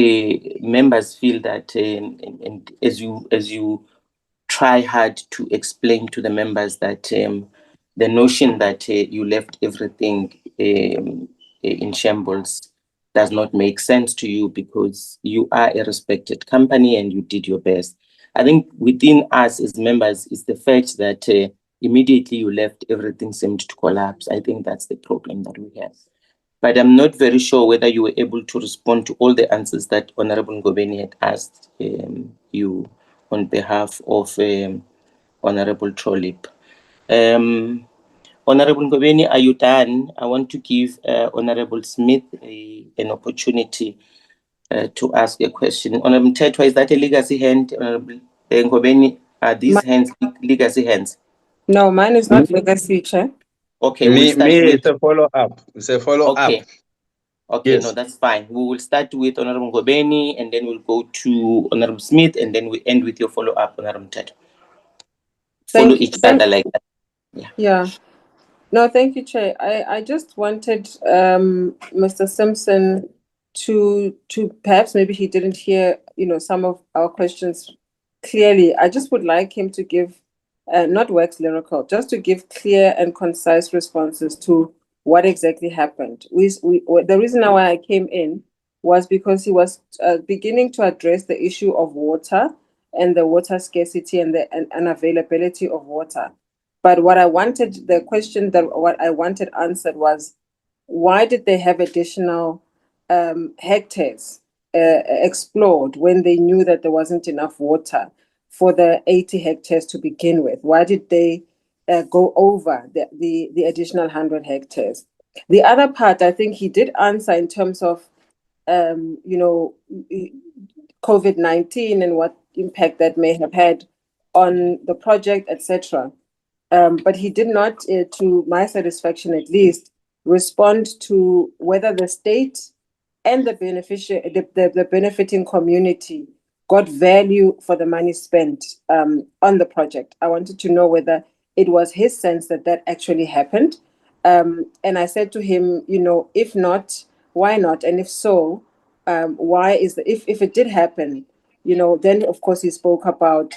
members feel that, and as you try hard to explain to the members that the notion that you left everything in shambles does not make sense to you, because you are a respected company and you did your best. I think within us as members is the fact that immediately you left, everything seemed to collapse. I think that's the problem that we have. But I'm not very sure whether you were able to respond to all the answers that Honorable Ngobeni had asked you on behalf of Honorable Trolip. Honorable Ngobeni, are you done? I want to give Honorable Smith an opportunity to ask a question. Honorable Tetwa, is that a legacy hand? Honorable Ngobeni, are these hands legacy hands? No, mine is not legacy, Chair. Okay, we'll start with... It's a follow-up. It's a follow-up. Okay. Okay, Yes. no, that's fine. We will start with Honorable Ngobeni, and then we'll go to Honorable Smith, and then we end with your follow-up, Honorable Tetwa. Follow each other like that. Yeah. No, thank you, Chair. I just wanted Mr. Simpson to perhaps maybe he didn't hear, some of our questions clearly. I just would like him to give, not wax lyrical, just to give clear and concise responses to what exactly happened. The reason why I came in was because he was beginning to address the issue of water and the water scarcity and the unavailability of water. But the question that what I wanted answered was, why did they have additional hectares explored when they knew that there wasn't enough water for the 80 hectares to begin with? Why did they go over the additional 100 hectares? The other part, I think he did answer in terms of, COVID-19 and what impact that may have had on the project, etc. But he did not, to my satisfaction at least, respond to whether the state and the benefiting community got value for the money spent on the project. I wanted to know whether it was his sense that that actually happened. And I said to him, if not, why not? And if so, why if it did happen, then of course he spoke about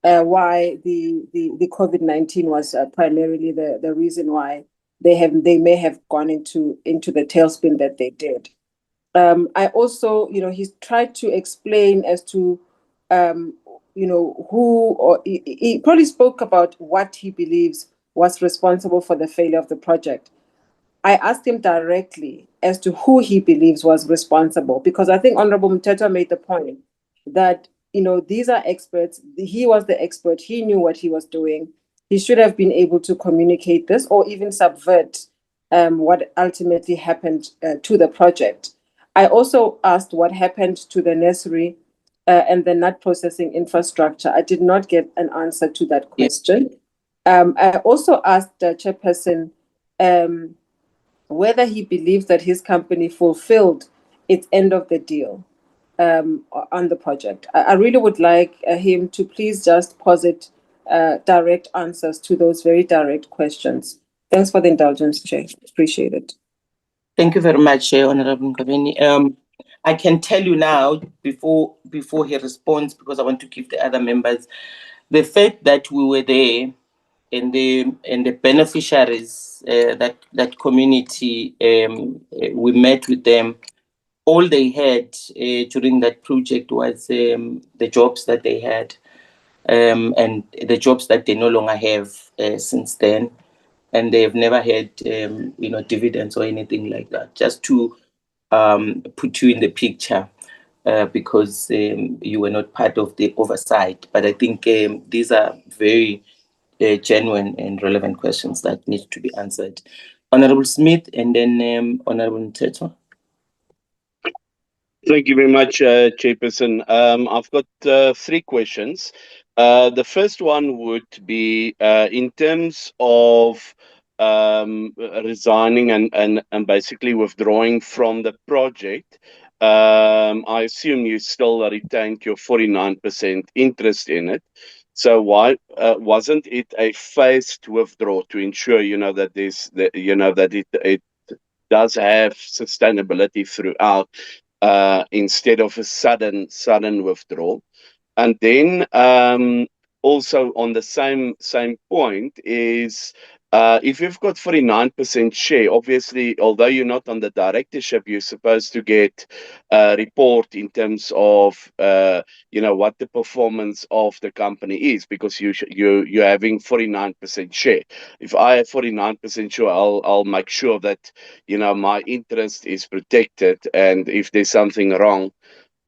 why the COVID-19 was primarily the reason why they may have gone into the tailspin that they did. I also, he's tried to explain as to, who, or he probably spoke about what he believes was responsible for the failure of the project. I asked him directly as to who he believes was responsible, because I think Honorable Mthethwa made the point that, these are experts. He was the expert. He knew what he was doing. He should have been able to communicate this or even subvert what ultimately happened to the project. I also asked what happened to the nursery and the nut processing infrastructure. I did not get an answer to that question. I also asked the chairperson whether he believes that his company fulfilled its end of the deal on the project. I really would like him to please just posit direct answers to those very direct questions. Thanks for the indulgence, Chair. Appreciate it. Thank you very much, Honorable Nkabeni. I can tell you now, before he responds, because I want to give the other members, the fact that we were there and the beneficiaries, that community, we met with them. All they had during that project was the jobs that they had, and the jobs that they no longer have since then, and they've never had dividends or anything like that. Just to put you in the picture, because you were not part of the oversight. But I think these are very genuine and relevant questions that need to be answered. Honorable Smith, and then Honorable Mthethwa. Thank you very much, Chairperson. I've got 3 questions. The first one would be in terms of resigning and basically withdrawing from the project. I assume you still retained your 49% interest in it. So why wasn't it a phased withdrawal to ensure that it does have sustainability throughout, instead of a sudden withdrawal? And then also on the same point is, if you've got 49% share, obviously, although you're not on the directorship, you're supposed to get a report in terms of what the performance of the company is, because you're having 49% share. If I have 49% share, I'll make sure that my interest is protected, and if there's something wrong,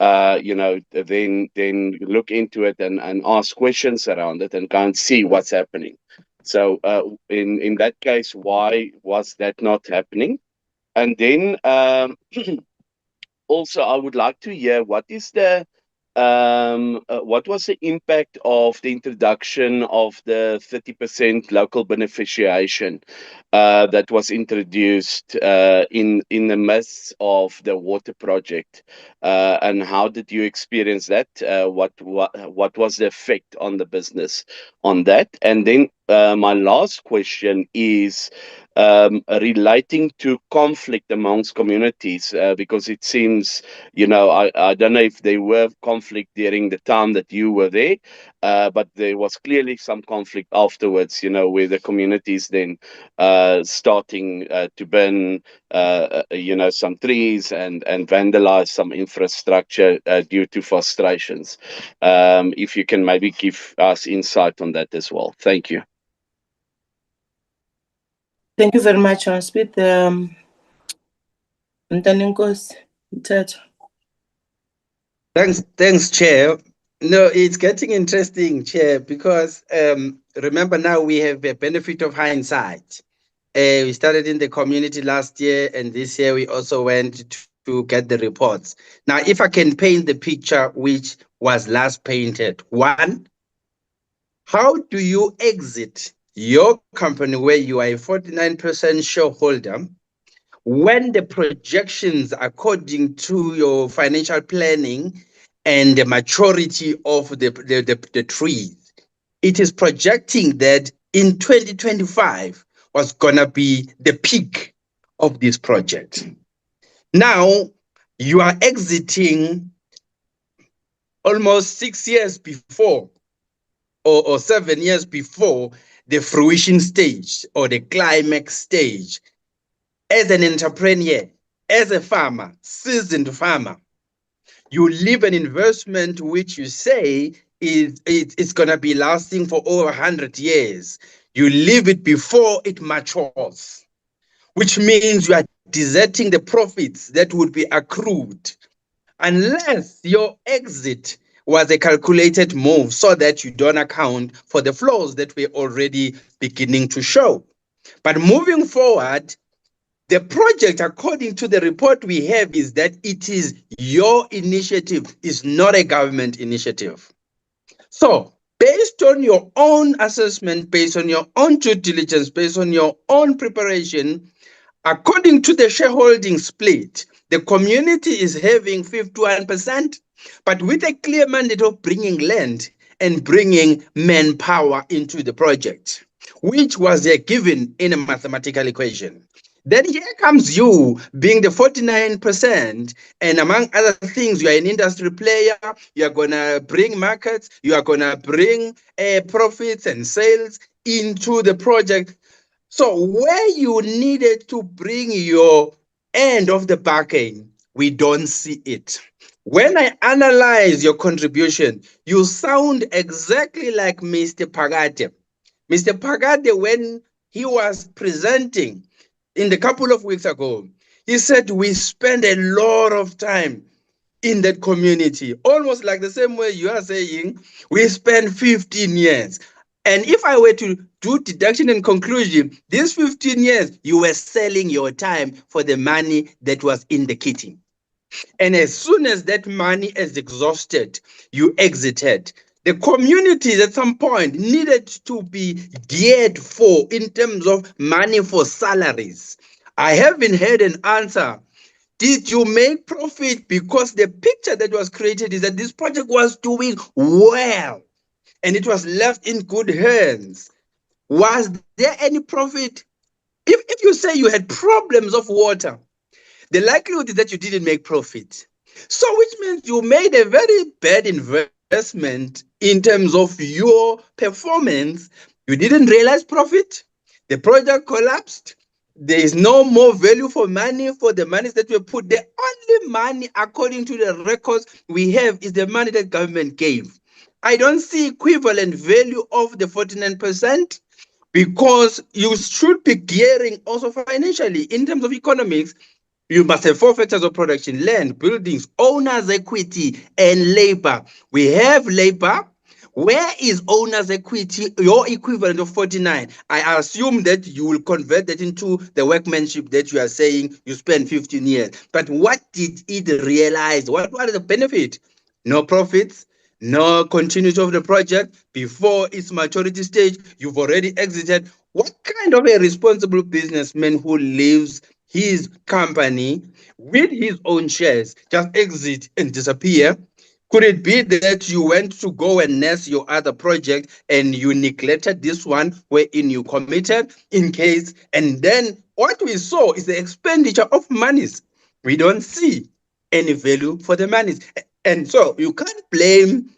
then look into it and ask questions around it and go and see what's happening. So in that case, why was that not happening? And then also, I would like to hear what was the impact of the introduction of the 30% local beneficiation that was introduced in the midst of the water project, and how did you experience that? What was the effect on the business on that? And then my last question is, relating to conflict amongst communities, because it seems, I don't know if there were conflict during the time that you were there, but there was clearly some conflict afterwards, where the communities then starting to burn, some trees and vandalize some infrastructure due to frustrations. If you can maybe give us insight on that as well. Thank you. Thank you very much. I'll speak Mtaninkosi Mthatha. Thanks, Chair. No, it's getting interesting, Chair, because remember now we have a benefit of hindsight. We started in the community last year, and this year we also went to get the reports. Now, if I can paint the picture which was last painted, one, how do you exit your company where you are a 49% shareholder when the projections according to your financial planning and the maturity of the trees, it is projecting that in 2025 was gonna be the peak of this project. Now you are exiting almost 6 years before or 7 years before the fruition stage or the climax stage. As an entrepreneur, as a farmer, seasoned farmer, you leave an investment which you say it's going to be lasting for over 100 years. You leave it before it matures, which means you are deserting the profits that would be accrued, unless your exit was a calculated move so that you don't account for the flaws that we're already beginning to show. But moving forward, the project, according to the report we have, is that it is your initiative, it's not a government initiative. So, based on your own assessment, based on your own due diligence, based on your own preparation, according to the shareholding split, the community is having 51%, but with a clear mandate of bringing land and bringing manpower into the project, which was given in a mathematical equation. Then here comes you being the 49%, and among other things, you are an industry player, you are going to bring markets, you are going to bring profits and sales into the project. So where you needed to bring your end of the bargain, we don't see it. When I analyze your contribution, you sound exactly like Mr. Pagate. Mr. Pagate, when he was presenting in the couple of weeks ago, he said we spend a lot of time in that community, almost like the same way you are saying we spent 15 years. And if I were to do deduction and conclusion, these 15 years, you were selling your time for the money that was in the kitty. And as soon as that money is exhausted, you exited. The communities at some point needed to be geared for in terms of money for salaries. I haven't heard an answer. Did you make profit? Because the picture that was created is that this project was doing well and it was left in good hands. Was there any profit? If you say you had problems of water, the likelihood is that you didn't make profit. So which means you made a very bad investment in terms of your performance. You didn't realize profit. The project collapsed. There is no more value for money for the money that we put. The only money, according to the records we have, is the money that government gave. I don't see equivalent value of the 49%, because you should be gearing also financially in terms of economics. You must have 4 factors of production: land, buildings, owner's equity, and labor. We have labor. Where is owner's equity, your equivalent of 49? I assume that you will convert that into the workmanship that you are saying you spent 15 years. But what did it realize? What was the benefit? No profits, no continuity of the project. Before its maturity stage, you've already exited. What kind of a responsible businessman who leaves his company with his own shares just exit and disappear Could it be that you went to go and nurse your other project and you neglected this one wherein you committed in case? And then what we saw is the expenditure of monies. We don't see any value for the monies. And so you can't blame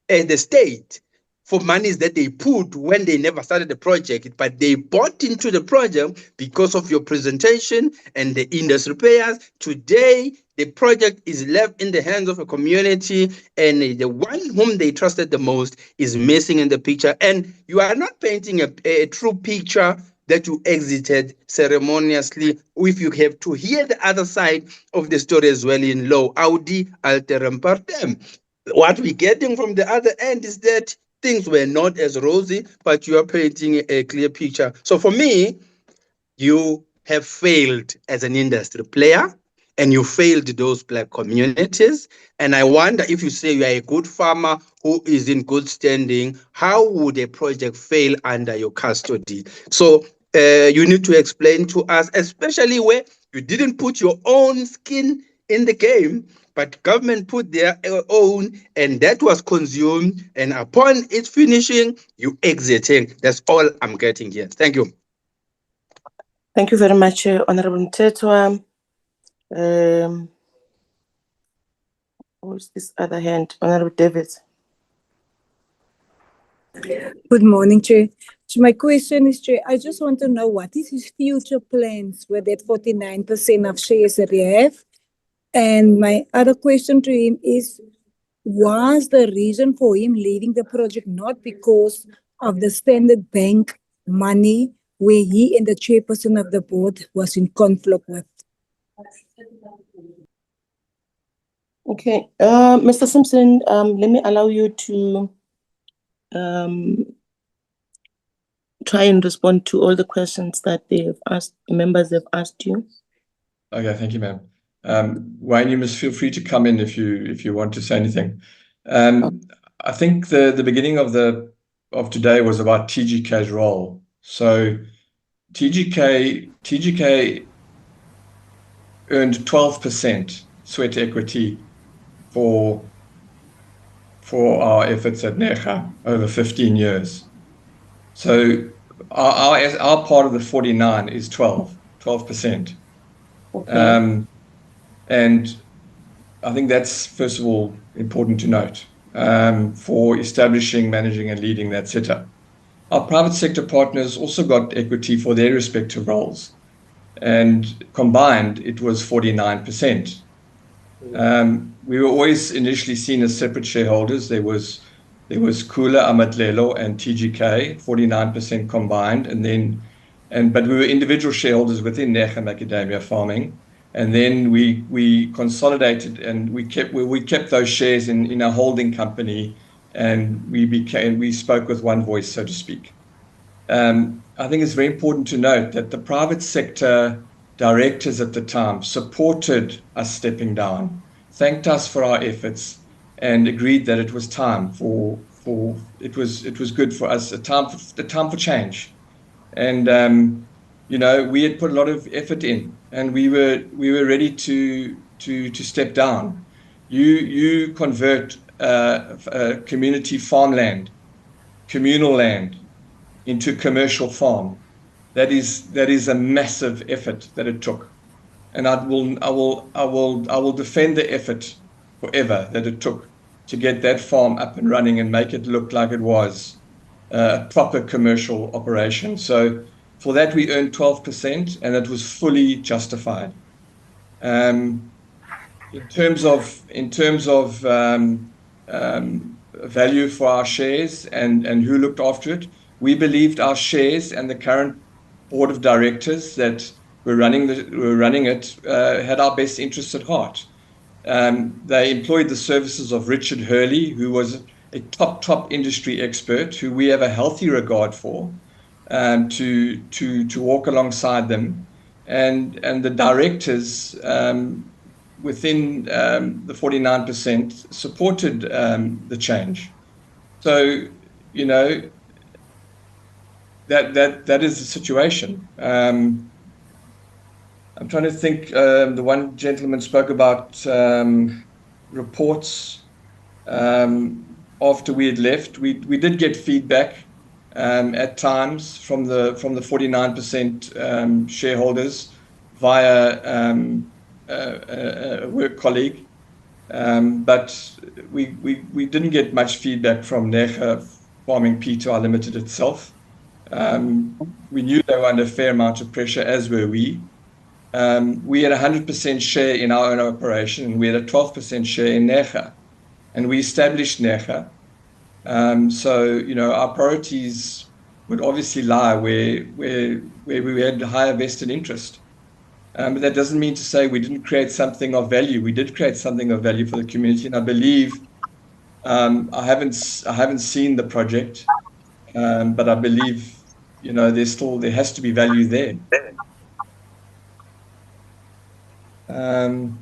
the state for monies that they put when they never started the project, but they bought into the project because of your presentation and the industry players. Today, the project is left in the hands of a community, and the one whom they trusted the most is missing in the picture. And you are not painting a true picture that you exited ceremoniously. If you have to hear the other side of the story as well in law, audi alteram partem. What we're getting from the other end is that things were not as rosy, but you are painting a clear picture. So for me, you have failed as an industry player and you failed those black communities. And I wonder, if you say you are a good farmer who is in good standing, how would a project fail under your custody? So you need to explain to us, especially where you didn't put your own skin in the game, but government put their own, and that was consumed. And upon its finishing, you exiting. That's all I'm getting here. Thank you. Thank you very much, Honorable Mtetwa. Who's this other hand? Honorable David. Good morning, Chair. So my question is, Chair, I just want to know what is his future plans with that 49% of shares that he have? And my other question to him is, was the reason for him leaving the project not because of the Standard Bank money where he and the chairperson of the board was in conflict with? Okay, Mr. Simpson, let me allow you to try and respond to all the questions that they have asked, members have asked you. Okay, thank you, ma'am. Wayne, you must feel free to come in if you want to say anything. I think the beginning of today was about TGK's role. So TGK earned 12% sweat equity for our efforts at Ncera over 15 years. So our part of the 49 is 12%. Okay. And I think that's, first of all, important to note for establishing, managing, and leading that setup. Our private sector partners also got equity for their respective roles, and combined, it was 49%. We were always initially seen as separate shareholders. There was Kula, Amatlelo, and TGK, 49% combined, but we were individual shareholders within Ncera Macadamia Farming. And then we consolidated and we kept those shares in a holding company, and we spoke with one voice, so to speak. I think it's very important to note that the private sector directors at the time supported us stepping down, thanked us for our efforts, and agreed that it was time it was good for us, a time for change. And we had put a lot of effort in, and we were ready to step down. You convert community farmland, communal land, into commercial farm. That is a massive effort that it took, and I will defend the effort forever that it took to get that farm up and running and make it look like it was a proper commercial operation. So for that, we earned 12%, and it was fully justified. In terms of value for our shares and who looked after it, we believed our shares and the current board of directors that were running it had our best interests at heart. They employed the services of Richard Hurley, who was a top industry expert, who we have a healthy regard for, to walk alongside them, and the directors within the 49% supported the change. So that is the situation. I'm trying to think. The one gentleman spoke about reports. after we had left. We did get feedback at times from the 49% shareholders via a work colleague, but we didn't get much feedback from Ncera Farming Pty Limited itself. We knew they were under a fair amount of pressure, as were we. We had 100% share in our own operation, and we had a 12% share in Ncera, and we established Ncera. So, you know, our priorities would obviously lie where we had higher vested interest. But that doesn't mean to say we didn't create something of value. We did create something of value for the community, and I believe I haven't seen the project, but I believe, you know, there has to be value there. Trying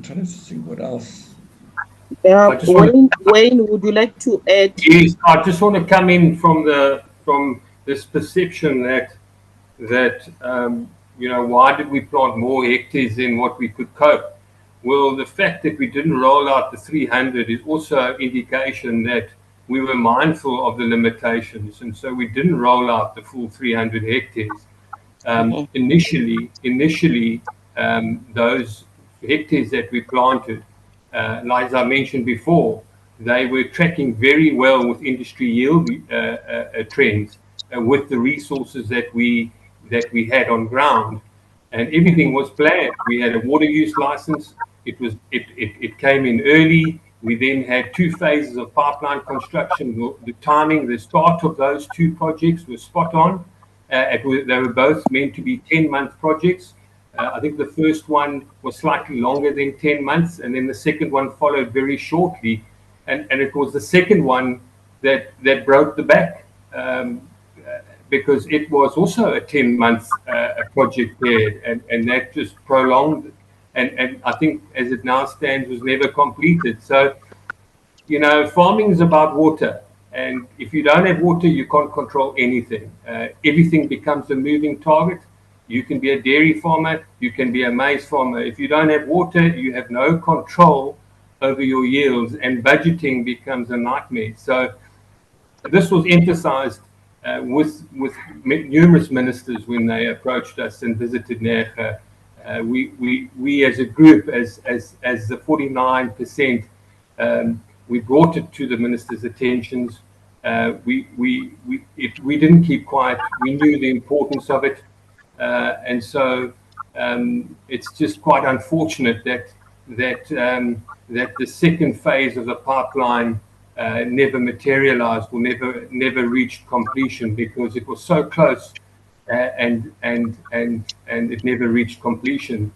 to think what else. Wayne, would you like to add? Yes, I just want to come in from this perception that you know, why did we plant more hectares than what we could cope? Well, the fact that we didn't roll out the 300 is also an indication that we were mindful of the limitations, and so we didn't roll out the full 300 hectares. Initially, those hectares that we planted, like as I mentioned before, they were tracking very well with industry yield trends, with the resources that we had on ground, and everything was planned. We had a water use license. It came in early. We then had 2 phases of pipeline construction. The timing, the start of those 2 projects was spot on. They were both meant to be 10-month projects. I think the first one was slightly longer than 10 months, and then the second one followed very shortly. And it was the second one that broke the back, because it was also a 10-month project period, and that just prolonged it. And I think as it now stands, was never completed. So, you know, farming is about water. And if you don't have water, you can't control anything. Everything becomes a moving target. You can be a dairy farmer, you can be a maize farmer. If you don't have water, you have no control over your yields, and budgeting becomes a nightmare. So this was emphasized with numerous ministers when they approached us and visited Ncera. We as a group, as the 49%, we brought it to the minister's attentions. We didn't keep quiet. We knew the importance of it, and so it's just quite unfortunate that the second phase of the pipeline never materialized or never reached completion, because it was so close, and it never reached completion.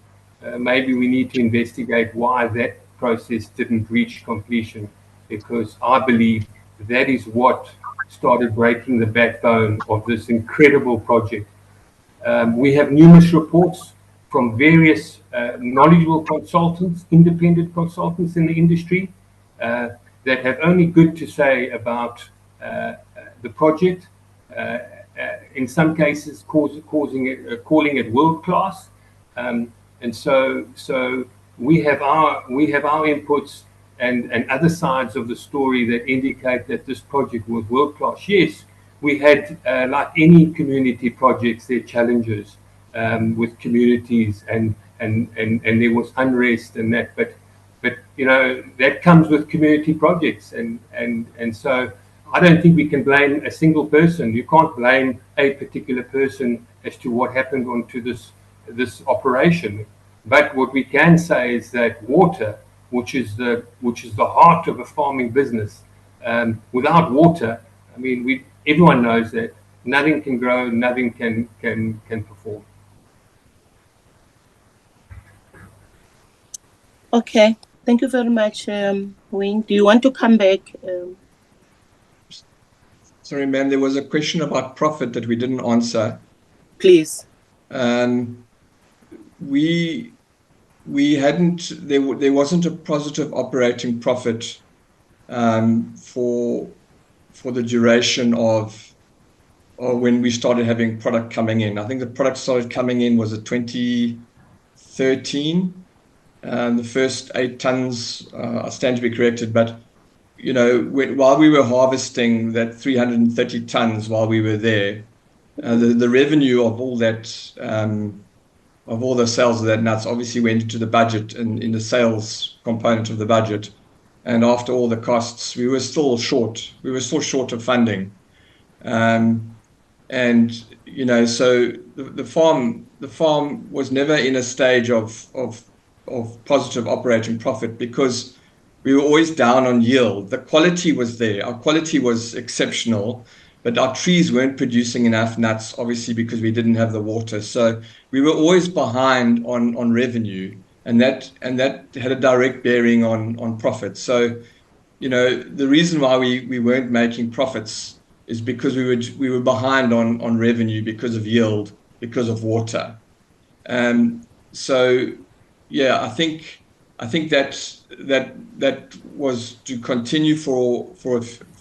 Maybe we need to investigate why that process didn't reach completion, because I believe that is what started breaking the backbone of this incredible project. We have numerous reports from various knowledgeable consultants, independent consultants in the industry, that have only good to say about the project. In some cases, calling it world class, and so we have our inputs and other sides of the story that indicate that this project was world class. Yes, we had, like any community projects, their challenges with communities, and there was unrest and that, but you know, that comes with community projects, and so I don't think we can blame a single person. You can't blame a particular person as to what happened onto this operation. But what we can say is that water, which is the heart of a farming business, without water, I mean, everyone knows that nothing can grow, nothing can perform. Okay, thank you very much, Wayne. Do you want to come back? Sorry, ma'am, there was a question about profit that we didn't answer. Please. We hadn't, there wasn't a positive operating profit for the duration of when we started having product coming in. I think the product started coming in was 2013, The first 8 tons, I stand to be corrected, but while we were harvesting that 330 tons while we were there, the revenue of all that, of all the sales of that nuts obviously went into the budget and in the sales component of the budget. And after all the costs, we were still short. We were still short of funding. So the farm was never in a stage of positive operating profit because we were always down on yield. The quality was there. Our quality was exceptional, but our trees weren't producing enough nuts, obviously, because we didn't have the water. So we were always behind on revenue, and that had a direct bearing on profit. So, the reason why we weren't making profits is because we were behind on revenue because of yield, because of water. So yeah, I think that was to continue for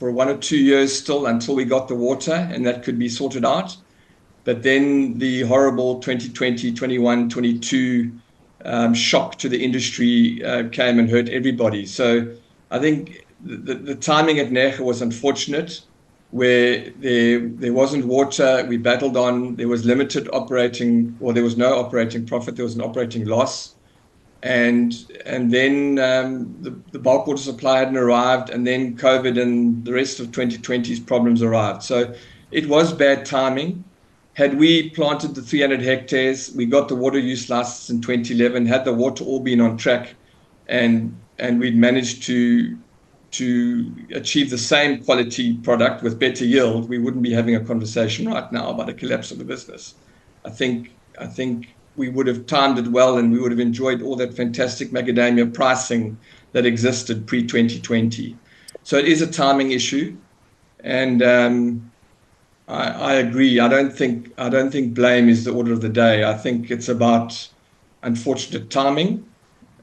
1 or 2 years still until we got the water, and that could be sorted out. But then the horrible 2020, 21, 22 shock to the industry came and hurt everybody. So I think the timing at Ncera was unfortunate, where there wasn't water. We battled on. There was limited operating, or there was no operating profit. There was an operating loss. And then the bulk water supply hadn't arrived, and then COVID and the rest of 2020's problems arrived. So it was bad timing. Had we planted the 300 hectares, we got the water use license in 2011, had the water all been on track, and we'd managed to achieve the same quality product with better yield, we wouldn't be having a conversation right now about a collapse of the business. I think we would have timed it well, and we would have enjoyed all that fantastic macadamia pricing that existed pre-2020. So it is a timing issue, and I agree. I don't think blame is the order of the day. I think it's about unfortunate timing,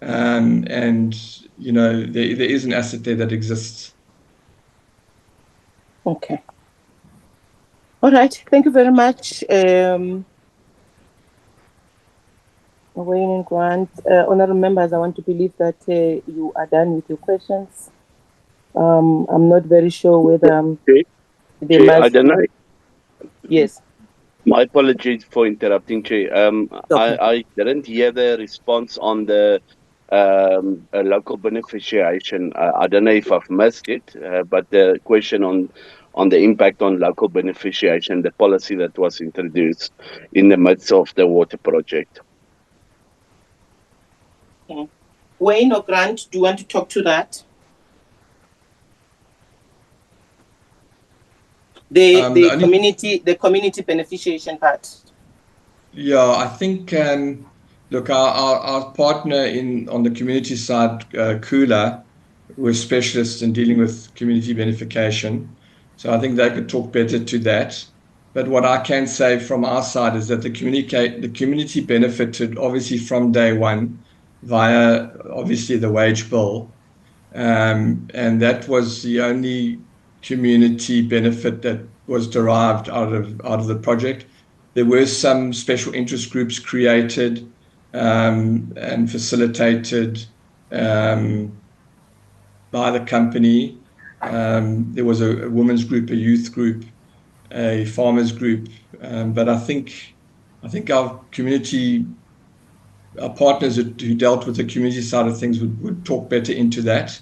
and there is an asset there that exists. Okay. All right. Thank you very much, Wayne and Grant. Honourable members, I want to believe that you are done with your questions. I'm not very sure whether I don't know. Yes. My apologies for interrupting, Chair. Okay. I didn't hear the response on the local beneficiation. I don't know if I've missed it, but the question on the impact on local beneficiation, the policy that was introduced in the midst of the water project. Okay. Wayne or Grant, do you want to talk to that? The community beneficiation part. Yeah, I think look, our partner on the community side, Kula, we're specialists in dealing with community beneficiation. So I think they could talk better to that. But what I can say from our side is that the community benefited obviously from day one via obviously the wage bill. And that was the only community benefit that was derived out of the project. There were some special interest groups created and facilitated by the company. There was a women's group, a youth group, a farmers group, but I think our community, our partners who dealt with the community side of things would talk better into that.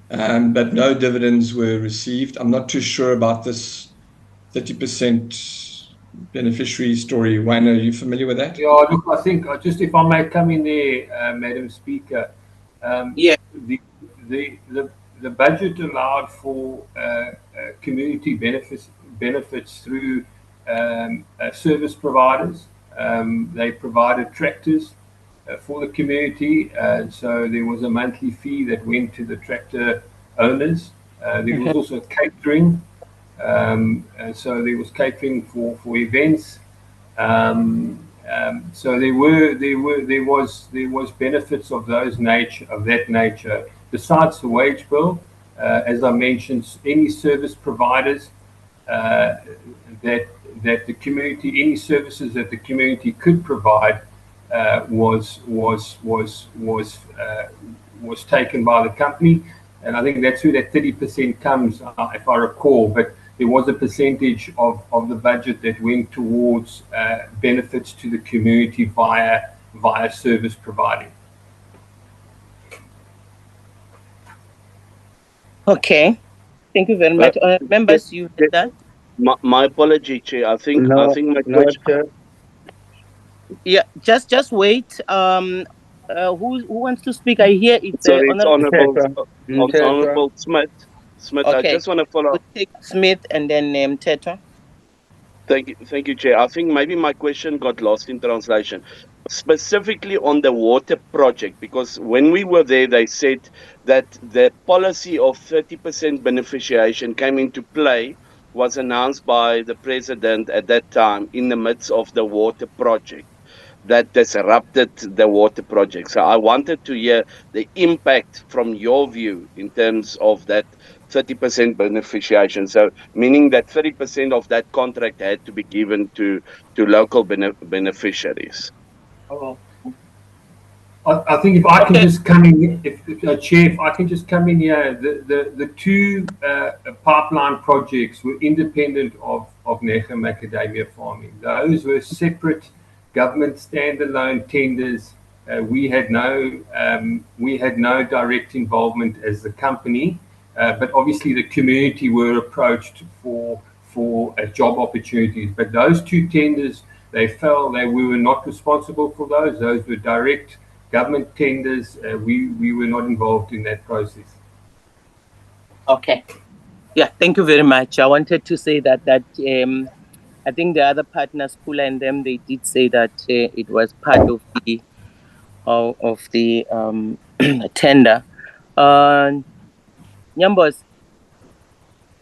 But no dividends were received. I'm not too sure about this 30% beneficiary story. Wayne, are you familiar with that? Yeah, look, I think just if I may come in there, Madam Speaker. Yeah. The budget allowed for community benefits through service providers. They provided tractors for the community, so there was a monthly fee that went to the tractor owners. There was also catering, so there was catering for events. So there was benefits of that nature. Besides the wage bill, as I mentioned, any service providers that the community, any services that the community could provide was taken by the company, and I think that's where that 30% comes, if I recall. But there was a percentage of the budget that went towards benefits to the community via service providing. Okay, thank you very much. Members, you heard that? My apology, Chair. I think my question. Chair. Yeah, just wait. Who wants to speak? I hear it's Sorry, it's Honorable. Honorable Smith. Smith, I Okay, just want to follow. we'll take Smith and then Teto. Thank you, Chair. I think maybe my question got lost in translation. Specifically on the water project, because when we were there, they said that the policy of 30% beneficiation came into play, was announced by the president at that time in the midst of the water project that disrupted the water project. So I wanted to hear the impact from your view in terms of that 30% beneficiation. So meaning that 30% of that contract had to be given to local beneficiaries. Oh. I think if I can just come in, Chair, if I can just come in here, the two pipeline projects were independent of Ncera Macadamia Farming. Those were separate government standalone tenders. We had no direct involvement as the company, but obviously the community were approached for job opportunities. But those two tenders, we were not responsible for those. Those were direct government tenders. We were not involved in that process. Okay. Yeah, thank you very much. I wanted to say that I think the other partners, Kula and them, they did say that it was part of the tender. Nyambos,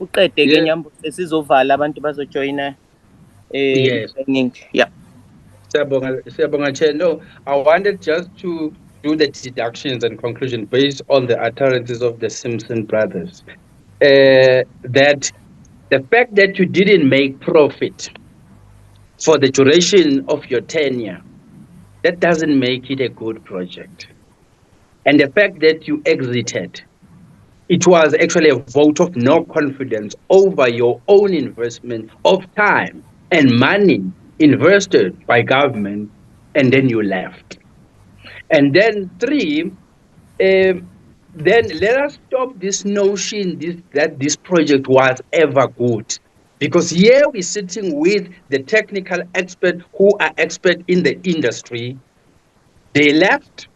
uqede ke Nyambos sesizovala abantu bazojoyina Yes. i-training. Yeah. Siyabonga, Chair. No, I wanted just to do the deductions and conclusion based on the utterances of the Simpson brothers. That the fact that you didn't make profit for the duration of your tenure, that doesn't make it a good project. And the fact that you exited, it was actually a vote of no confidence over your own investment of time and money invested by government, and then you left. And then three, then let us stop this notion that this project was ever good. Because here we're sitting with the technical expert who are expert in the industry. They left.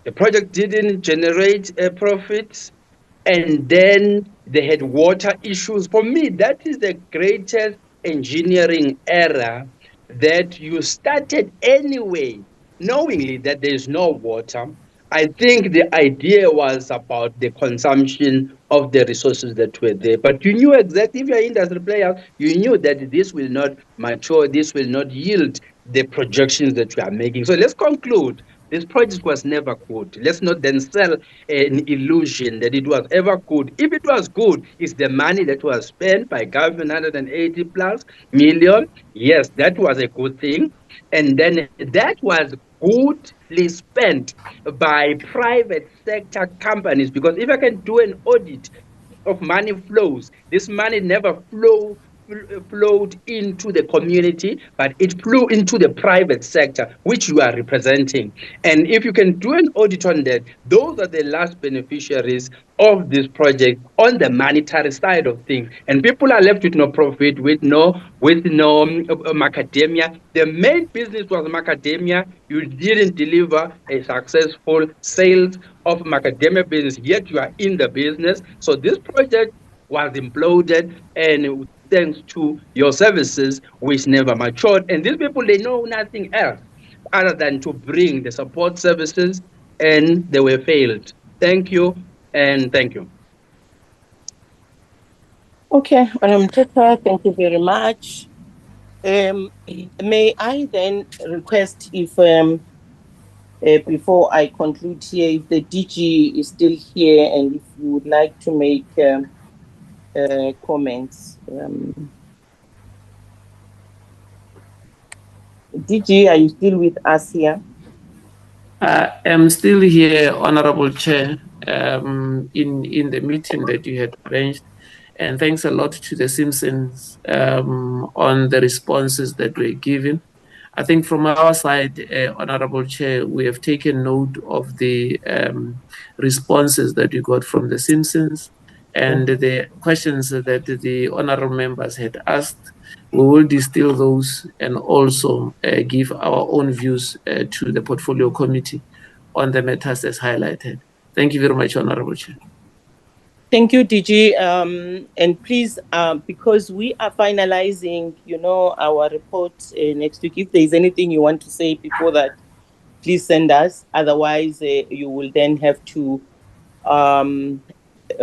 The project didn't generate profits. And then they had water issues. For me, that is the greatest engineering error, that you started anyway, knowingly that there's no water. I think the idea was about the consumption of the resources that were there. But you knew exactly, if you're industry player, you knew that this will not mature, this will not yield the projections that you are making. So let's conclude. This project was never good. Let's not then sell an illusion that it was ever good. If it was good, it's the money that was spent by government, 180 plus million. Yes, that was a good thing. And then that was goodly spent by private sector companies, because if I can do an audit of money flows, this money never flowed into the community, but it flew into the private sector, which you are representing. And if you can do an audit on that, those are the last beneficiaries of this project on the monetary side of things. And people are left with no profit, with no macadamia. The main business was macadamia. You didn't deliver a successful sales of macadamia business, yet you are in the business. So this project was imploded, and thanks to your services, which never matured. And these people, they know nothing else other than to bring the support services, and they were failed. Thank you, and thank you. Okay, Teta, thank you very much. May I then request if before I conclude here, if the DG is still here and if you would like to make comments. DG, are you still with us here? I'm still here, Honorable Chair, in the meeting that you had arranged. And thanks a lot to the Simpsons on the responses that were given. I think from our side, Honorable Chair, we have taken note of the responses that we got from the Simpsons and the questions that the honorable members had asked. We will distill those and also give our own views to the portfolio committee on the matters as highlighted. Thank you very much, Honorable Chair. Thank you, DG. And please, because we are finalizing, our report next week, if there is anything you want to say before that, please send us. Otherwise, you will then have to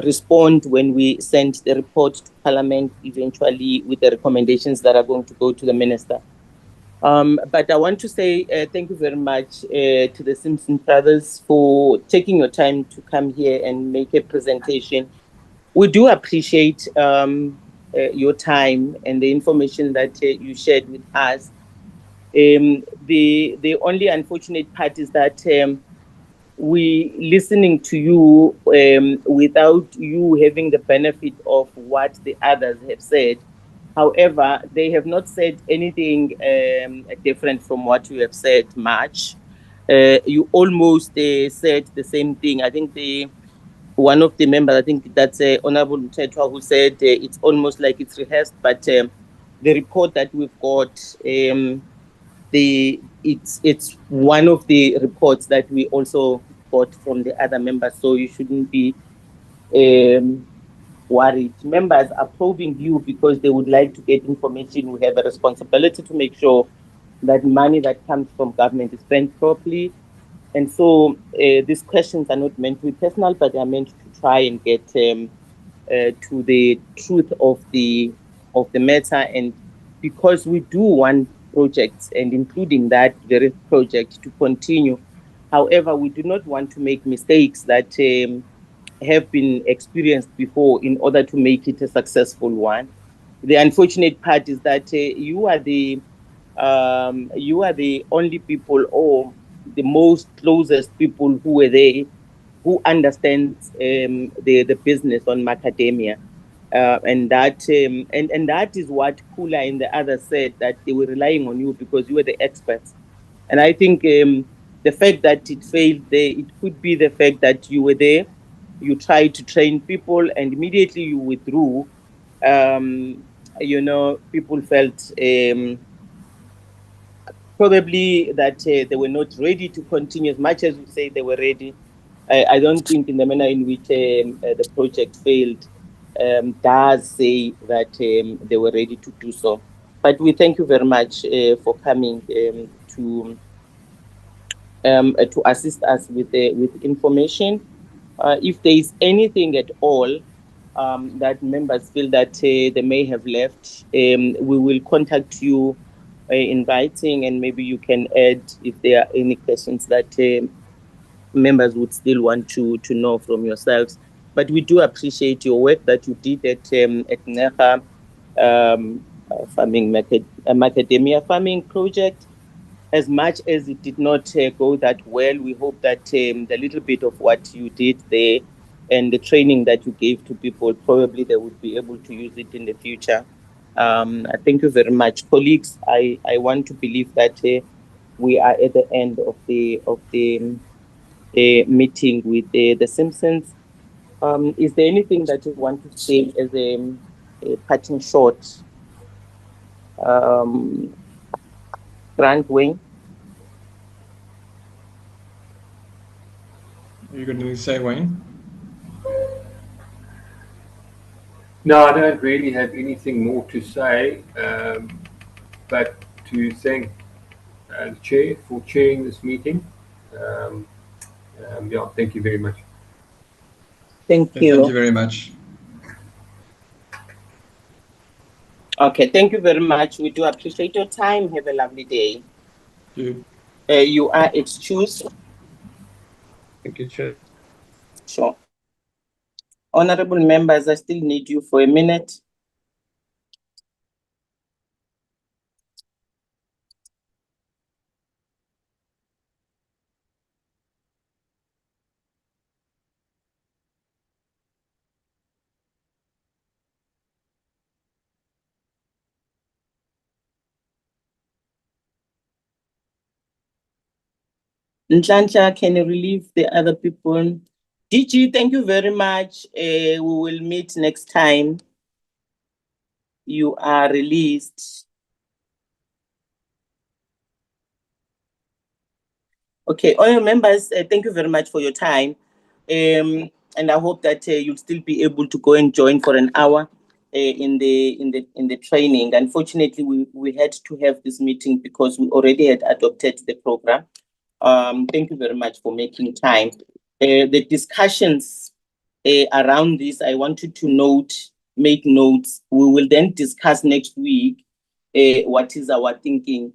respond when we send the report to Parliament, eventually with the recommendations that are going to go to the Minister. But I want to say thank you very much to the Simpson brothers for taking your time to come here and make a presentation. We do appreciate your time and the information that you shared with us. The only unfortunate part is that we listening to you without you having the benefit of what the others have said. However, they have not said anything different from what you have said much. You almost said the same thing. I think one of the members, I think that's Honorable Ncera, who said it's almost like it's rehearsed, but the report that we've got, it's one of the reports that we also got from the other members, so you shouldn't be worried. Members are probing you because they would like to get information. We have a responsibility to make sure that money that comes from government is spent properly. And so these questions are not meant to be personal, but they are meant to try and get to the truth of the matter. And because we do want projects, and including that very project, to continue. However, we do not want to make mistakes that have been experienced before in order to make it a successful one. The unfortunate part is that you are the only people, or the most closest people who were there, who understands the business on macadamia. And that is what Kula and the others said, that they were relying on you because you were the experts. And I think the fact that it failed there, it could be the fact that you were there, you tried to train people, and immediately you withdrew. People felt probably that they were not ready to continue as much as we say they were ready. I don't think in the manner in which the project failed does say that they were ready to do so. But we thank you very much for coming to assist us with information. If there is anything at all that members feel that they may have left, we will contact you in writing, and maybe you can add if there are any questions that members would still want to know from yourselves. But we do appreciate your work that you did at Ncera Macadamia Farming project. As much as it did not go that well, we hope that the little bit of what you did there and the training that you gave to people, probably they would be able to use it in the future. I thank you very much, colleagues. I want to believe that we are at the end of the meeting with the Simpsons. Is there anything that you want to say as a parting shot? Grant Wayne? Are you going to say, Wayne? No, I don't really have anything more to say, but to thank the Chair for chairing this meeting. Yeah, thank you very much. Thank you. Thank you very much. Okay, thank you very much. We do appreciate your time. Have a lovely day. You are excused. Thank you, Chair. Sure. Honorable members, I still need you for a minute. Nhlanhla, can you relieve the other people? DG, thank you very much. We will meet next time. You are released. Okay, all your members, thank you very much for your time. And I hope that you'll still be able to go and join for an hour in the training. Unfortunately, we had to have this meeting because we already had adopted the program. Thank you very much for making time. The discussions around this, I wanted to make notes. We will then discuss next week what is our thinking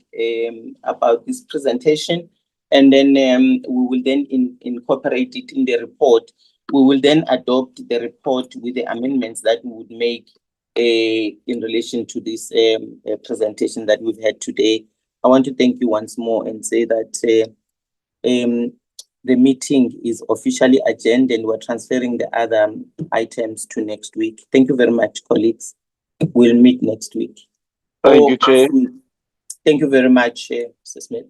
about this presentation. And then we will then incorporate it in the report. We will then adopt the report with the amendments that we would make in relation to this presentation that we've had today. I want to thank you once more and say that the meeting is officially adjourned and we're transferring the other items to next week. Thank you very much, colleagues. We'll meet next week. Thank you, Chair. Thank you very much, Mr. Smith.